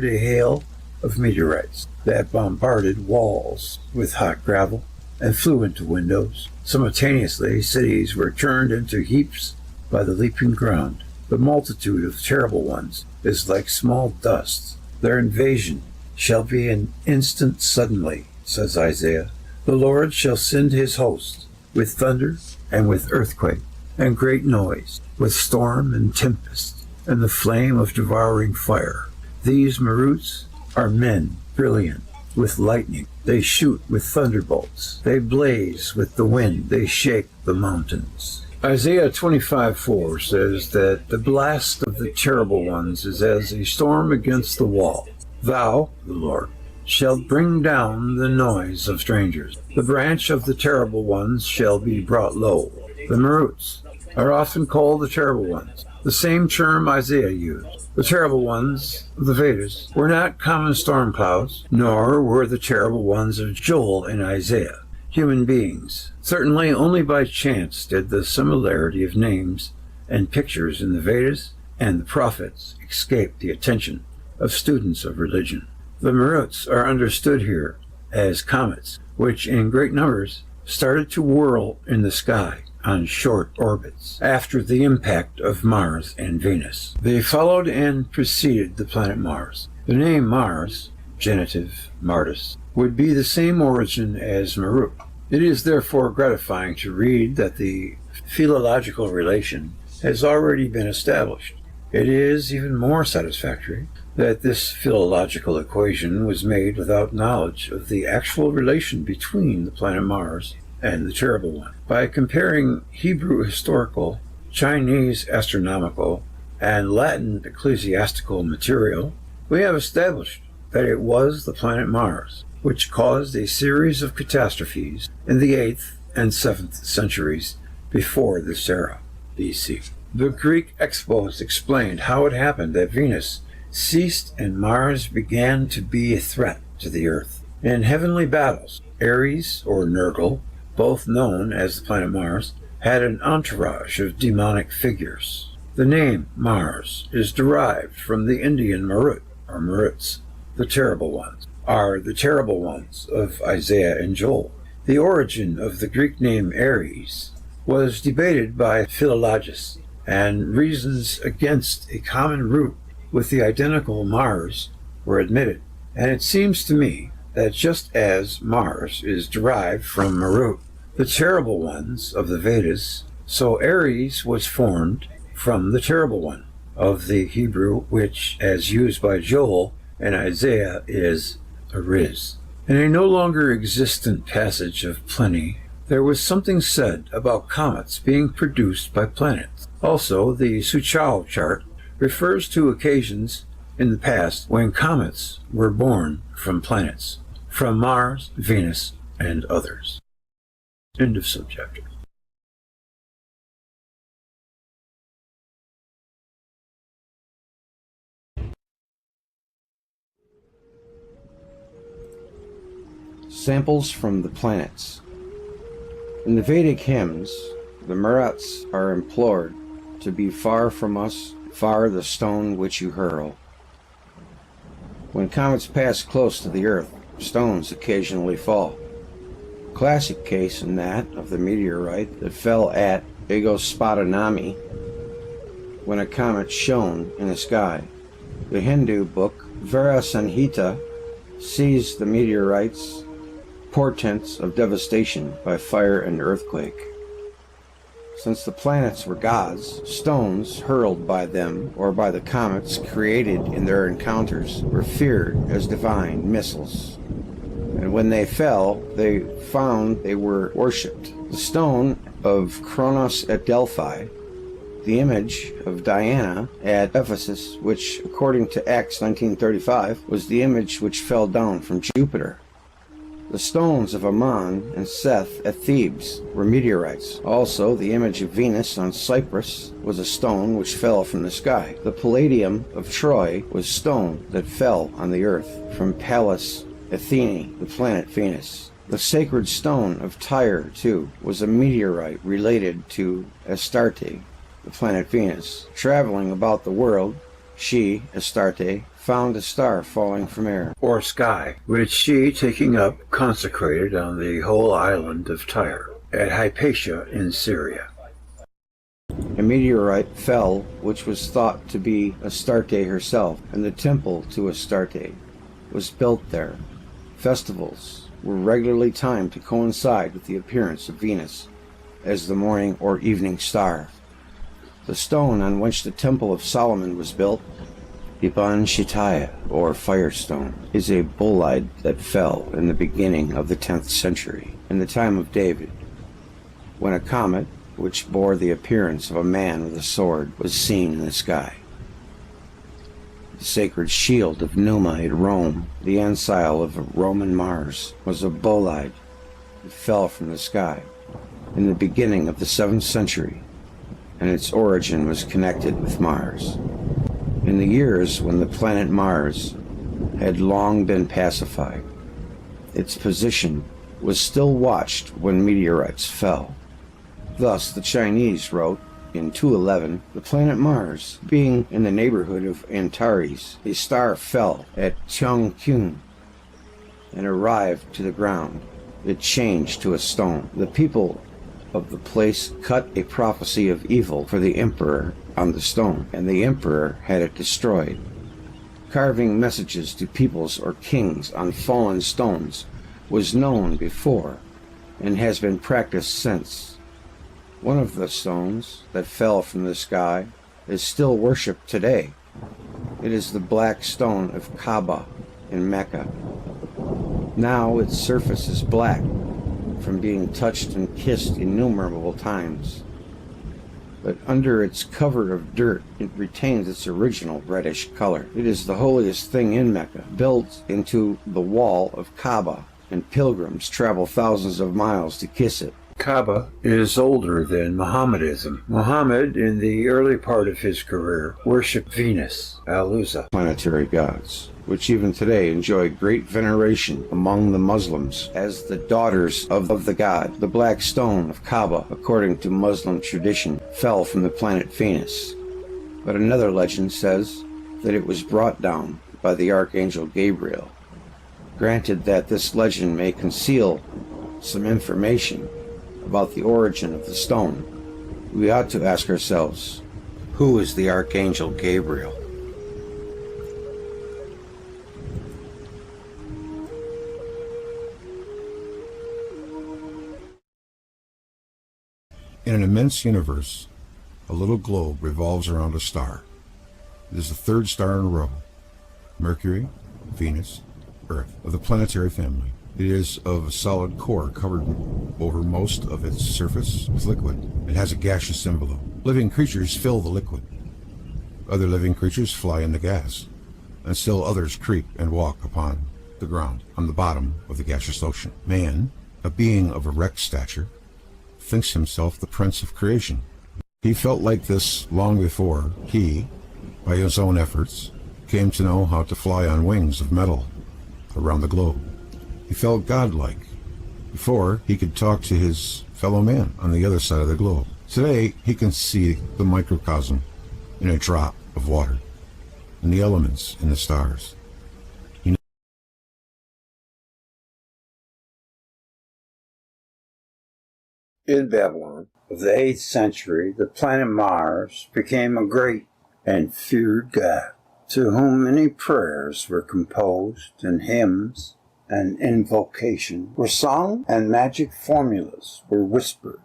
a hail of meteorites that bombarded walls with hot gravel and flew into windows. Simultaneously, cities were turned into heaps by the leaping ground. The multitude of terrible ones is like small dust. Their invasion shall be an instant suddenly, says Isaiah, the Lord shall send his host with thunder and with earthquake and great noise, with storm and tempest and the flame of devouring fire. These Maruts are men brilliant with lightning. They shoot with thunderbolts. They blaze with the wind. They shake the mountains. Isaiah 25:4 says that the blast of the terrible ones is as a storm against the wall. Thou, the Lord, shalt bring down the noise of strangers. The branch of the terrible ones shall be brought low. The Maruts are often called the terrible ones, the same term Isaiah used. The terrible ones of the Vedas were not common storm clouds, nor were the terrible ones of Joel and Isaiah human beings. Certainly only by chance did the similarity of names and pictures in the Vedas and the prophets escape the attention of students of religion. The Maruts are understood here as comets, which in great numbers started to whirl in the sky on short orbits after the impact of Mars and Venus. They followed and preceded the planet Mars. The name Mars, genitive Mardus, would be the same origin as Marut. It is therefore gratifying to read that the philological relation has already been established. It is even more satisfactory that this philological equation was made without knowledge of the actual relation between the planet Mars and the terrible one. By comparing Hebrew historical, Chinese astronomical, and Latin ecclesiastical material, we have established that it was the planet Mars which caused a series of catastrophes in the 8th and 7th centuries before this era, BC. The Greek expos explained how it happened that Venus ceased and Mars began to be a threat to the Earth. In heavenly battles, Ares, or Nergal, both known as the planet Mars, had an entourage of demonic figures. The name Mars is derived from the Indian Marut, or Maruts, the terrible ones, are the terrible ones of Isaiah and Joel. The origin of the Greek name Ares was debated by philologists, and reasons against a common root with the identical Mars were admitted. And it seems to me that just as Mars is derived from Marut, the terrible ones of the Vedas, so Ares was formed from the terrible one of the Hebrew, which, as used by Joel and Isaiah, is Ariz. In a no longer existent passage of Pliny, there was something said about comets being produced by planets. Also, the Suchal chart refers to occasions in the past when comets were born from planets, from Mars, Venus, and others. End of subchapter. Samples from the planets. In the Vedic hymns, the Maruts are implored to be far from us, far the stone which you hurl. When comets pass close to the Earth, stones occasionally fall. Classic case in that of the meteorite that fell at Egospotanami when a comet shone in the sky. The Hindu book Vara Sanhita sees the meteorites portents of devastation by fire and earthquake. Since the planets were gods, stones hurled by them or by the comets created in their encounters were feared as divine missiles. And when they fell, they found they were worshipped. The stone of Kronos at Delphi, the image of Diana at Ephesus, which, according to Acts 19:35, was the image which fell down from Jupiter. The stones of Ammon and Seth at Thebes were meteorites. Also, the image of Venus on Cyprus was a stone which fell from the sky. The palladium of Troy was stone that fell on the earth from Pallas Athene, the planet Venus. The sacred stone of Tyre, too, was a meteorite related to Astarte, the planet Venus. Traveling about the world, she, Astarte, found a star falling from air, or sky, which she, taking up, consecrated on the whole island of Tyre, at Hypatia in Syria. A meteorite fell, which was thought to be Astarte herself, and the temple to Astarte was built there. Festivals, were regularly timed to coincide with the appearance of Venus as the morning or evening star. The stone on which the Temple of Solomon was built, Iban Shitaya, or Firestone, is a bolide that fell in the beginning of the 10th century, in the time of David, when a comet, which bore the appearance of a man with a sword, was seen in the sky. The sacred shield of Numa at Rome, the ensign of Roman Mars, was a bolide that fell from the sky in the beginning of the 7th century, and its origin was connected with Mars. In the years when the planet Mars had long been pacified, its position was still watched when meteorites fell. Thus, the Chinese wrote in 211, the planet Mars, being in the neighborhood of Antares, a star fell at Changqing and arrived to the ground. It changed to a stone. The people of the place cut a prophecy of evil for the emperor on the stone, and the emperor had it destroyed. Carving messages to peoples or kings on fallen stones was known before and has been practiced since. One of the stones that fell from the sky is still worshipped today. It is the black stone of Kaaba in Mecca. Now its surface is black from being touched and kissed innumerable times. But under its cover of dirt, it retains its original reddish color. It is the holiest thing in Mecca, built into the wall of Kaaba, and pilgrims travel thousands of miles to kiss it. Kaaba is older than Mohammedanism. Muhammad, in the early part of his career, worshipped Venus, Al-Uzza, Planetary gods, which even today enjoy great veneration among the Muslims as the daughters of the god. The black stone of Kaaba, according to Muslim tradition, fell from the planet Venus. But another legend says that it was brought down by the archangel Gabriel. Granted that this legend may conceal some information about the origin of the stone, we ought to ask ourselves, who is the archangel Gabriel? In an immense universe, a little globe revolves around a star. It is the third star in a row. Mercury, Venus, Earth, of the planetary family. It is of a solid core covered over most of its surface with liquid. It has a gaseous envelope. Living creatures fill the liquid. Other living creatures fly in the gas, and still others creep and walk upon the ground on the bottom of the gaseous ocean. Man, a being of erect stature, thinks himself the prince of creation. He felt like this long before he, by his own efforts, came to know how to fly on wings of metal around the globe. He felt godlike before he could talk to his fellow man on the other side of the globe. Today, he can see the microcosm in a drop of water and the elements in the stars. In Babylon of the 8th century, the planet Mars became a great and feared god, to whom many prayers were composed and hymns and invocation were sung and magic formulas were whispered.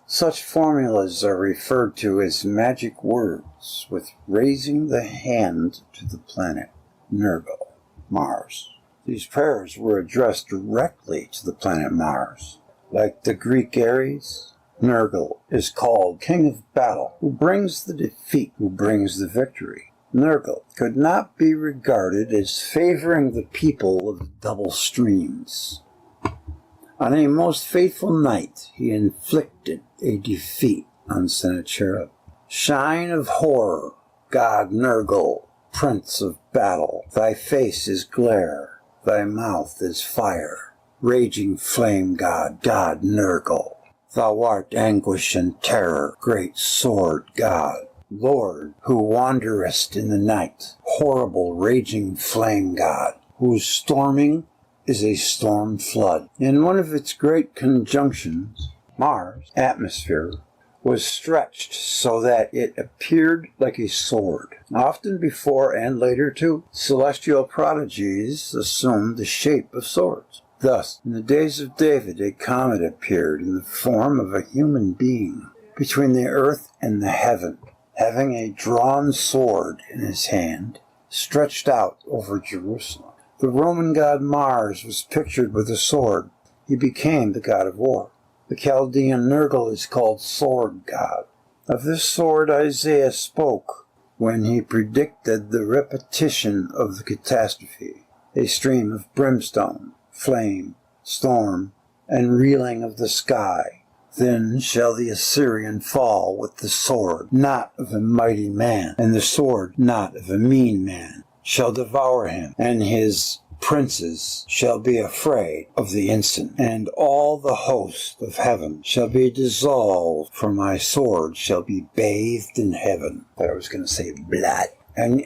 Such formulas are referred to as magic words, with raising the hand to the planet Nergal, Mars. These prayers were addressed directly to the planet Mars. Like the Greek Ares, Nergal is called King of Battle, who brings the defeat, who brings the victory. Nergal could not be regarded as favoring the people of double streams. On a most faithful night, he inflicted a defeat on Sennacherib. Shine of horror, God Nergal, Prince of Battle, thy face is glare, thy mouth is fire. Raging flame god, God Nergal, thou art anguish and terror, great sword god. Lord, who wanderest in the night, horrible raging flame god, whose storming is a storm flood. In one of its great conjunctions, Mars' atmosphere was stretched so that it appeared like a sword. Often before and later too, celestial prodigies assumed the shape of swords. Thus, in the days of David, a comet appeared in the form of a human being between the earth and the heaven, having a drawn sword in his hand, stretched out over Jerusalem. The Roman god Mars was pictured with a sword. He became the god of war. The Chaldean Nergal is called sword god. Of this sword Isaiah spoke when he predicted the repetition of the catastrophe, a stream of brimstone, flame, storm, and reeling of the sky. Then shall the Assyrian fall with the sword, not of a mighty man, and the sword not of a mean man, shall devour him, and his princes shall be afraid of the instant, and all the host of heaven shall be dissolved, for my sword shall be bathed in heaven. I was going to say blood. And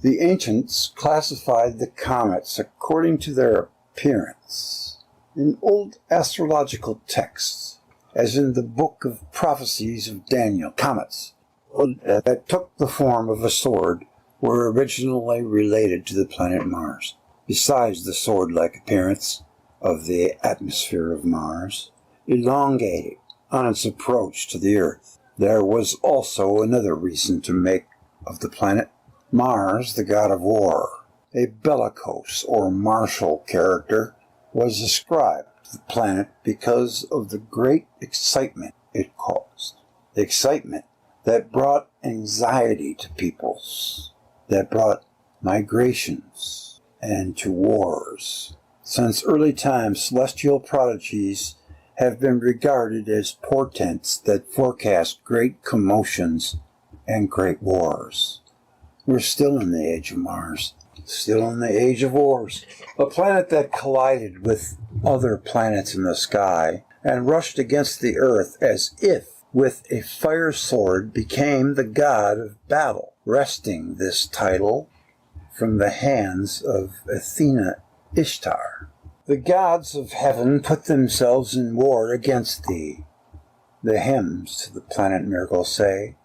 the ancients classified the comets according to their appearance. In old astrological texts, as in the book of prophecies of Daniel, comets that took the form of a sword were originally related to the planet Mars. Besides the sword-like appearance of the atmosphere of Mars, elongated on its approach to the Earth, there was also another reason to make of the planet Mars the god of war. A bellicose or martial character was ascribed to the planet because of the great excitement it caused. The excitement that brought anxiety to peoples, that brought migrations and to wars. Since early times, celestial prodigies have been regarded as portents that forecast great commotions and great wars. We're still in the age of Mars, still in the age of wars. A planet that collided with other planets in the sky and rushed against the Earth as if with a fire sword became the god of battle, wresting this title from the hands of Athena Ishtar. The gods of heaven put themselves in war against thee, the hymns to the planet Nergal say,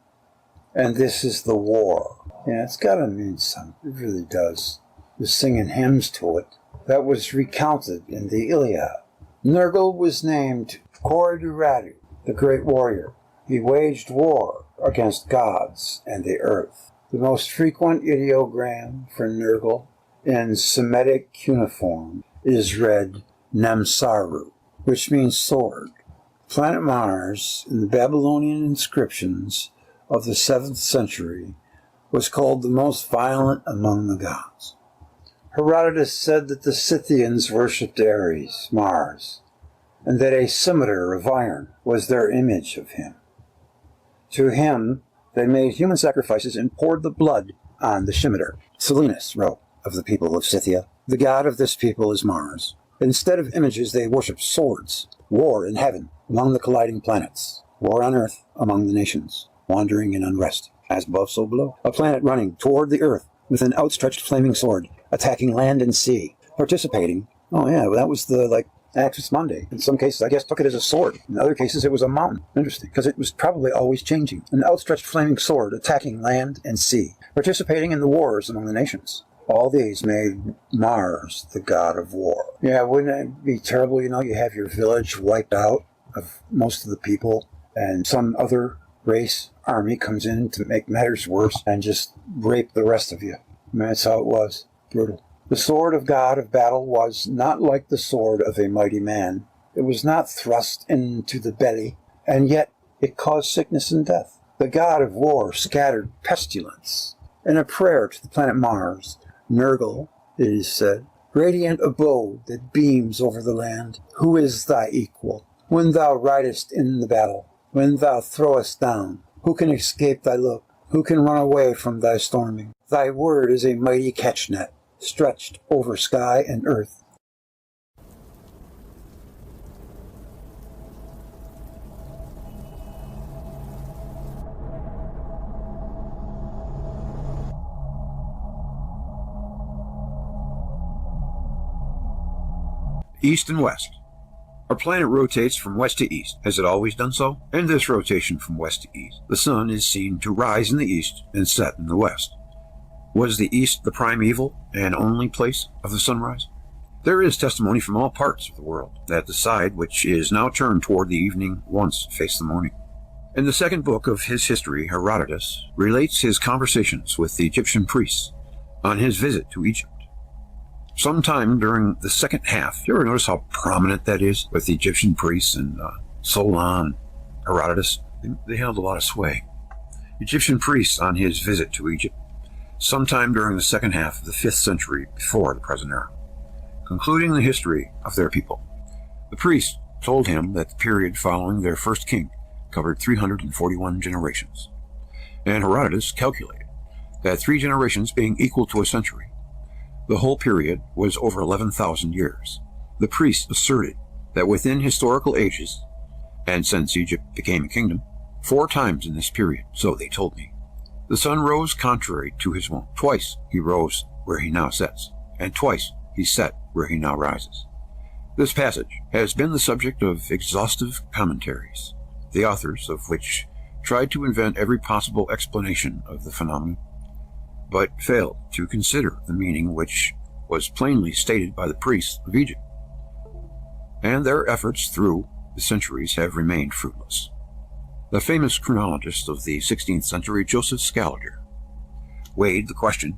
and this is the war. Yeah, it's got to mean something. It really does. We're singing hymns to it. That was recounted in the Iliad. Nergal was named Koriduradu, the great warrior. He waged war against gods and the earth. The most frequent ideogram for Nergal in Semitic cuneiform is read Namsaru, which means sword. Planet Mars, in the Babylonian inscriptions of the 7th century, was called the most violent among the gods. Herodotus said that the Scythians worshipped Ares, Mars, and that a scimitar of iron was their image of him. To him, they made human sacrifices and poured the blood on the scimitar. Silenus wrote of the people of Scythia, the god of this people is Mars. Instead of images, they worship swords, war in heaven among the colliding planets, war on earth among the nations, wandering in unrest, as above so below. A planet running toward the earth with an outstretched flaming sword, attacking land and sea, participating. Oh yeah, that was the Axis Mundi. In some cases, I guess, took it as a sword. In other cases, it was a mountain. Interesting, because it was probably always changing. An outstretched flaming sword attacking land and sea, participating in the wars among the nations. All these made Mars the god of war. Yeah, wouldn't it be terrible, you have your village wiped out of most of the people, and some other race army comes in to make matters worse and just rape the rest of you. I mean, that's how it was. Brutal. The sword of God of battle was not like the sword of a mighty man. It was not thrust into the belly, and yet it caused sickness and death. The god of war scattered pestilence. In a prayer to the planet Mars, Nergal, it is said, radiant abode that beams over the land, who is thy equal? When thou ridest in the battle, when thou throwest down, who can escape thy look? Who can run away from thy storming? Thy word is a mighty catch net, stretched over sky and earth. East and west. Our planet rotates from west to east. Has it always done so? In this rotation from west to east, the sun is seen to rise in the east and set in the west. Was the East the primeval and only place of the sunrise? There is testimony from all parts of the world that the side which is now turned toward the evening once faced the morning. In the second book of his history, Herodotus relates his conversations with the Egyptian priests on his visit to Egypt. Sometime during the second half, you ever notice how prominent that is with the Egyptian priests and Solon, Herodotus? They held a lot of sway. Egyptian priests on his visit to Egypt, sometime during the second half of the 5th century before the present era, concluding the history of their people. The priests told him that the period following their first king covered 341 generations, and Herodotus calculated that 3 generations being equal to a century, the whole period was over 11,000 years. The priests asserted that within historical ages, and since Egypt became a kingdom, 4 times in this period, so they told me, the sun rose contrary to his wont. Twice he rose where he now sets, and twice he set where he now rises. This passage has been the subject of exhaustive commentaries, the authors of which tried to invent every possible explanation of the phenomenon, but failed to consider the meaning which was plainly stated by the priests of Egypt, and their efforts through the centuries have remained fruitless. The famous chronologist of the 16th century, Joseph Scaliger, weighed the question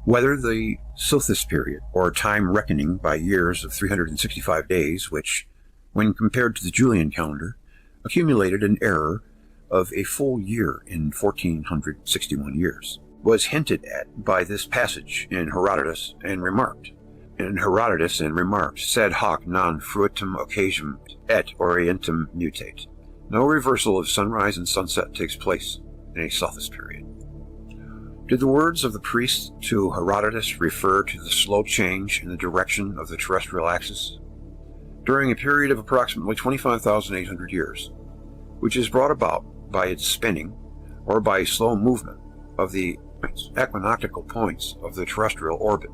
whether the Sothis period, or time reckoning by years of 365 days, which, when compared to the Julian calendar, accumulated an error of a full year in 1461 years, was hinted at by this passage in Herodotus, and remarked, sed hoc non fruitum occasionum et orientem mutate. No reversal of sunrise and sunset takes place in a Sothis period. Did the words of the priest to Herodotus refer to the slow change in the direction of the terrestrial axis during a period of approximately 25,800 years, which is brought about by its spinning or by slow movement of the equinoctial points of the terrestrial orbit,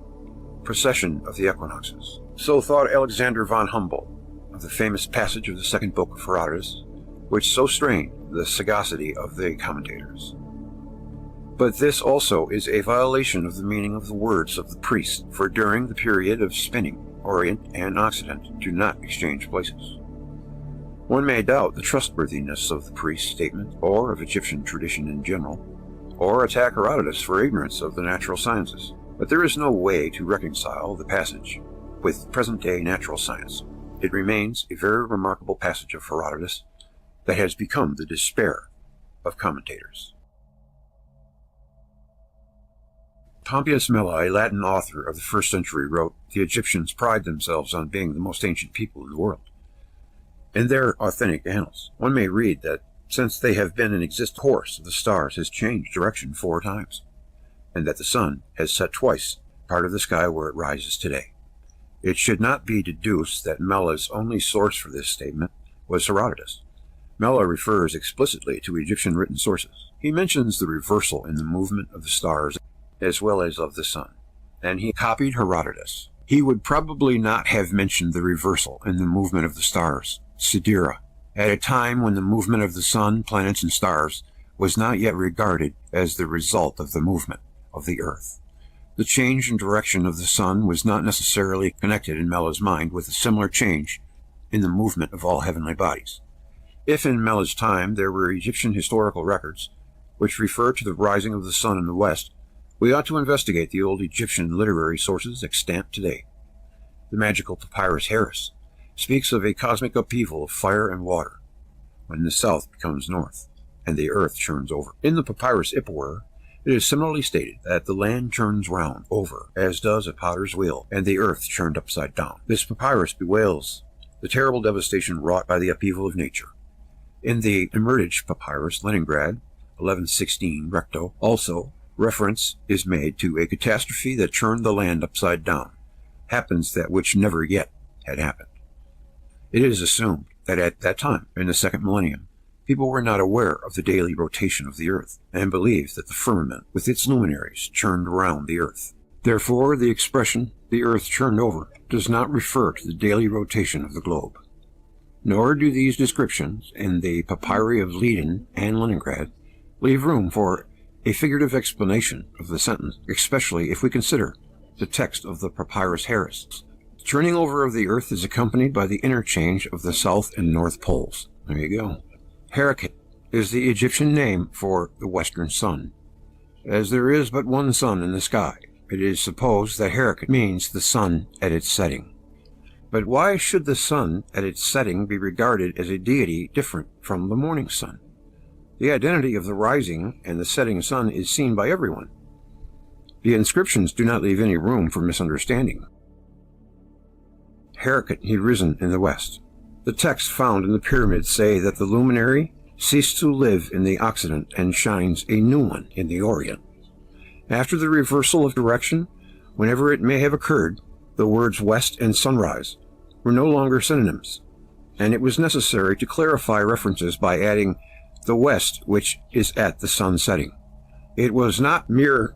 precession of the equinoxes? So thought Alexander von Humboldt of the famous passage of the second book of Herodotus, which so strained the sagacity of the commentators. But this also is a violation of the meaning of the words of the priest, for during the period of spinning, Orient and Occident do not exchange places. One may doubt the trustworthiness of the priest's statement, or of Egyptian tradition in general, or attack Herodotus for ignorance of the natural sciences, but there is no way to reconcile the passage with present-day natural science. It remains a very remarkable passage of Herodotus that has become the despair of commentators. Pompeius Mela, a Latin author of the 1st century, wrote, "The Egyptians pride themselves on being the most ancient people in the world." In their authentic annals, one may read that since they have been in existence, the course of the stars has changed direction 4 times, and that the sun has set twice part of the sky where it rises today. It should not be deduced that Mela's only source for this statement was Herodotus. Mela refers explicitly to Egyptian written sources. He mentions the reversal in the movement of the stars as well as of the sun, and he copied Herodotus. He would probably not have mentioned the reversal in the movement of the stars, Sidera, at a time when the movement of the sun, planets, and stars was not yet regarded as the result of the movement of the earth. The change in direction of the sun was not necessarily connected in Mela's mind with a similar change in the movement of all heavenly bodies. If in Mela's time there were Egyptian historical records which refer to the rising of the sun in the west, we ought to investigate the old Egyptian literary sources extant today. The magical papyrus Harris speaks of a cosmic upheaval of fire and water when the south becomes north and the earth churns over. In the papyrus Ipuwer, it is similarly stated that the land churns round over, as does a potter's wheel, and the earth churned upside down. This papyrus bewails the terrible devastation wrought by the upheaval of nature. In the Emertage papyrus, Leningrad, 1116 recto, also reference is made to a catastrophe that turned the land upside down, happens that which never yet had happened. It is assumed that at that time, in the 2nd millennium, people were not aware of the daily rotation of the earth, and believed that the firmament with its luminaries churned around the earth. Therefore, the expression, "the earth churned over," does not refer to the daily rotation of the globe. Nor do these descriptions in the papyri of Leiden and Leningrad leave room for a figurative explanation of the sentence, especially if we consider the text of the Papyrus Harris. The turning over of the earth is accompanied by the interchange of the south and north poles. There you go. Heraket is the Egyptian name for the western sun. As there is but one sun in the sky, it is supposed that Heraket means the sun at its setting. But why should the sun at its setting be regarded as a deity different from the morning sun? The identity of the rising and the setting sun is seen by everyone. The inscriptions do not leave any room for misunderstanding. Heraket had risen in the west. The texts found in the pyramids say that the luminary ceased to live in the Occident and shines a new one in the Orient. After the reversal of direction, whenever it may have occurred, the words west and sunrise were no longer synonyms, and it was necessary to clarify references by adding the west, which is at the sun setting. It was not mere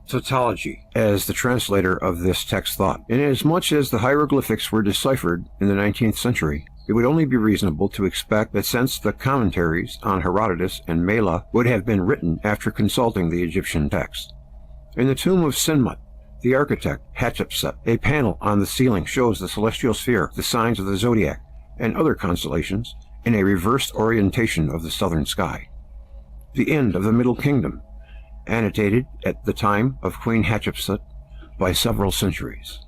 tautology, as the translator of this text thought. Inasmuch as the hieroglyphics were deciphered in the 19th century, it would only be reasonable to expect that since the commentaries on Herodotus and Mela would have been written after consulting the Egyptian text. In the tomb of Sinmut, the architect Hatshepsut, a panel on the ceiling shows the celestial sphere, the signs of the zodiac, and other constellations in a reversed orientation of the southern sky. The end of the Middle Kingdom, annotated at the time of Queen Hatshepsut by several centuries.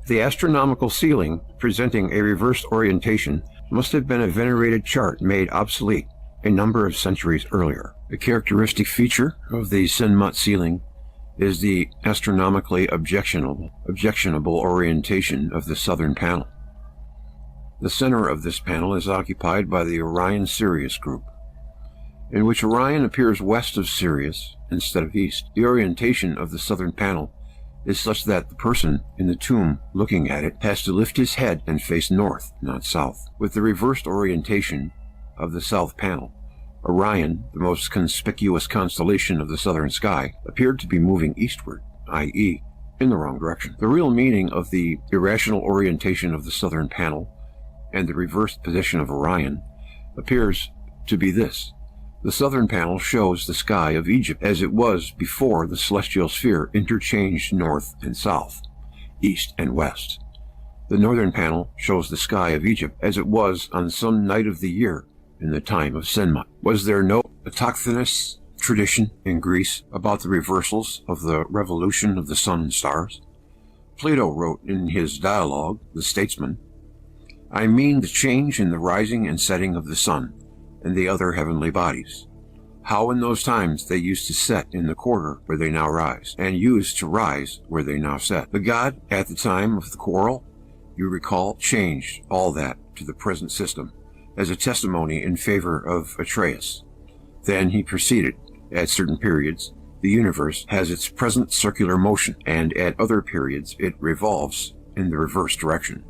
The astronomical ceiling, presenting a reversed orientation, must have been a venerated chart made obsolete a number of centuries earlier. A characteristic feature of the Sinmut ceiling is the astronomically objectionable orientation of the southern panel. The center of this panel is occupied by the Orion-Sirius group, in which Orion appears west of Sirius instead of east. The orientation of the southern panel is such that the person in the tomb looking at it has to lift his head and face north, not south. With the reversed orientation of the south panel, Orion, the most conspicuous constellation of the southern sky, appeared to be moving eastward, i.e., in the wrong direction. The real meaning of the irrational orientation of the southern panel and the reversed position of Orion appears to be this. The southern panel shows the sky of Egypt as it was before the celestial sphere interchanged north and south, east and west. The northern panel shows the sky of Egypt as it was on some night of the year in the time of Sinmut. Was there no autochthonous tradition in Greece about the reversals of the revolution of the sun and stars? Plato wrote in his dialogue, The Statesman, "I mean the change in the rising and setting of the sun and the other heavenly bodies. How in those times they used to set in the quarter where they now rise, and used to rise where they now set. The god at the time of the quarrel, you recall, changed all that to the present system as a testimony in favor of Atreus. Then he proceeded, at certain periods, the universe has its present circular motion, and at other periods it revolves in the reverse direction.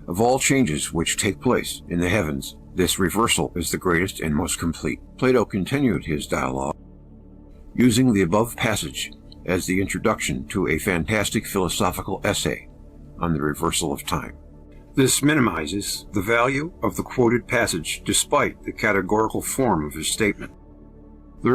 Of all changes which take place in the heavens, this reversal is the greatest and most complete." Plato continued his dialogue, using the above passage as the introduction to a fantastic philosophical essay on the reversal of time. This minimizes the value of the quoted passage despite the categorical form of his statement. The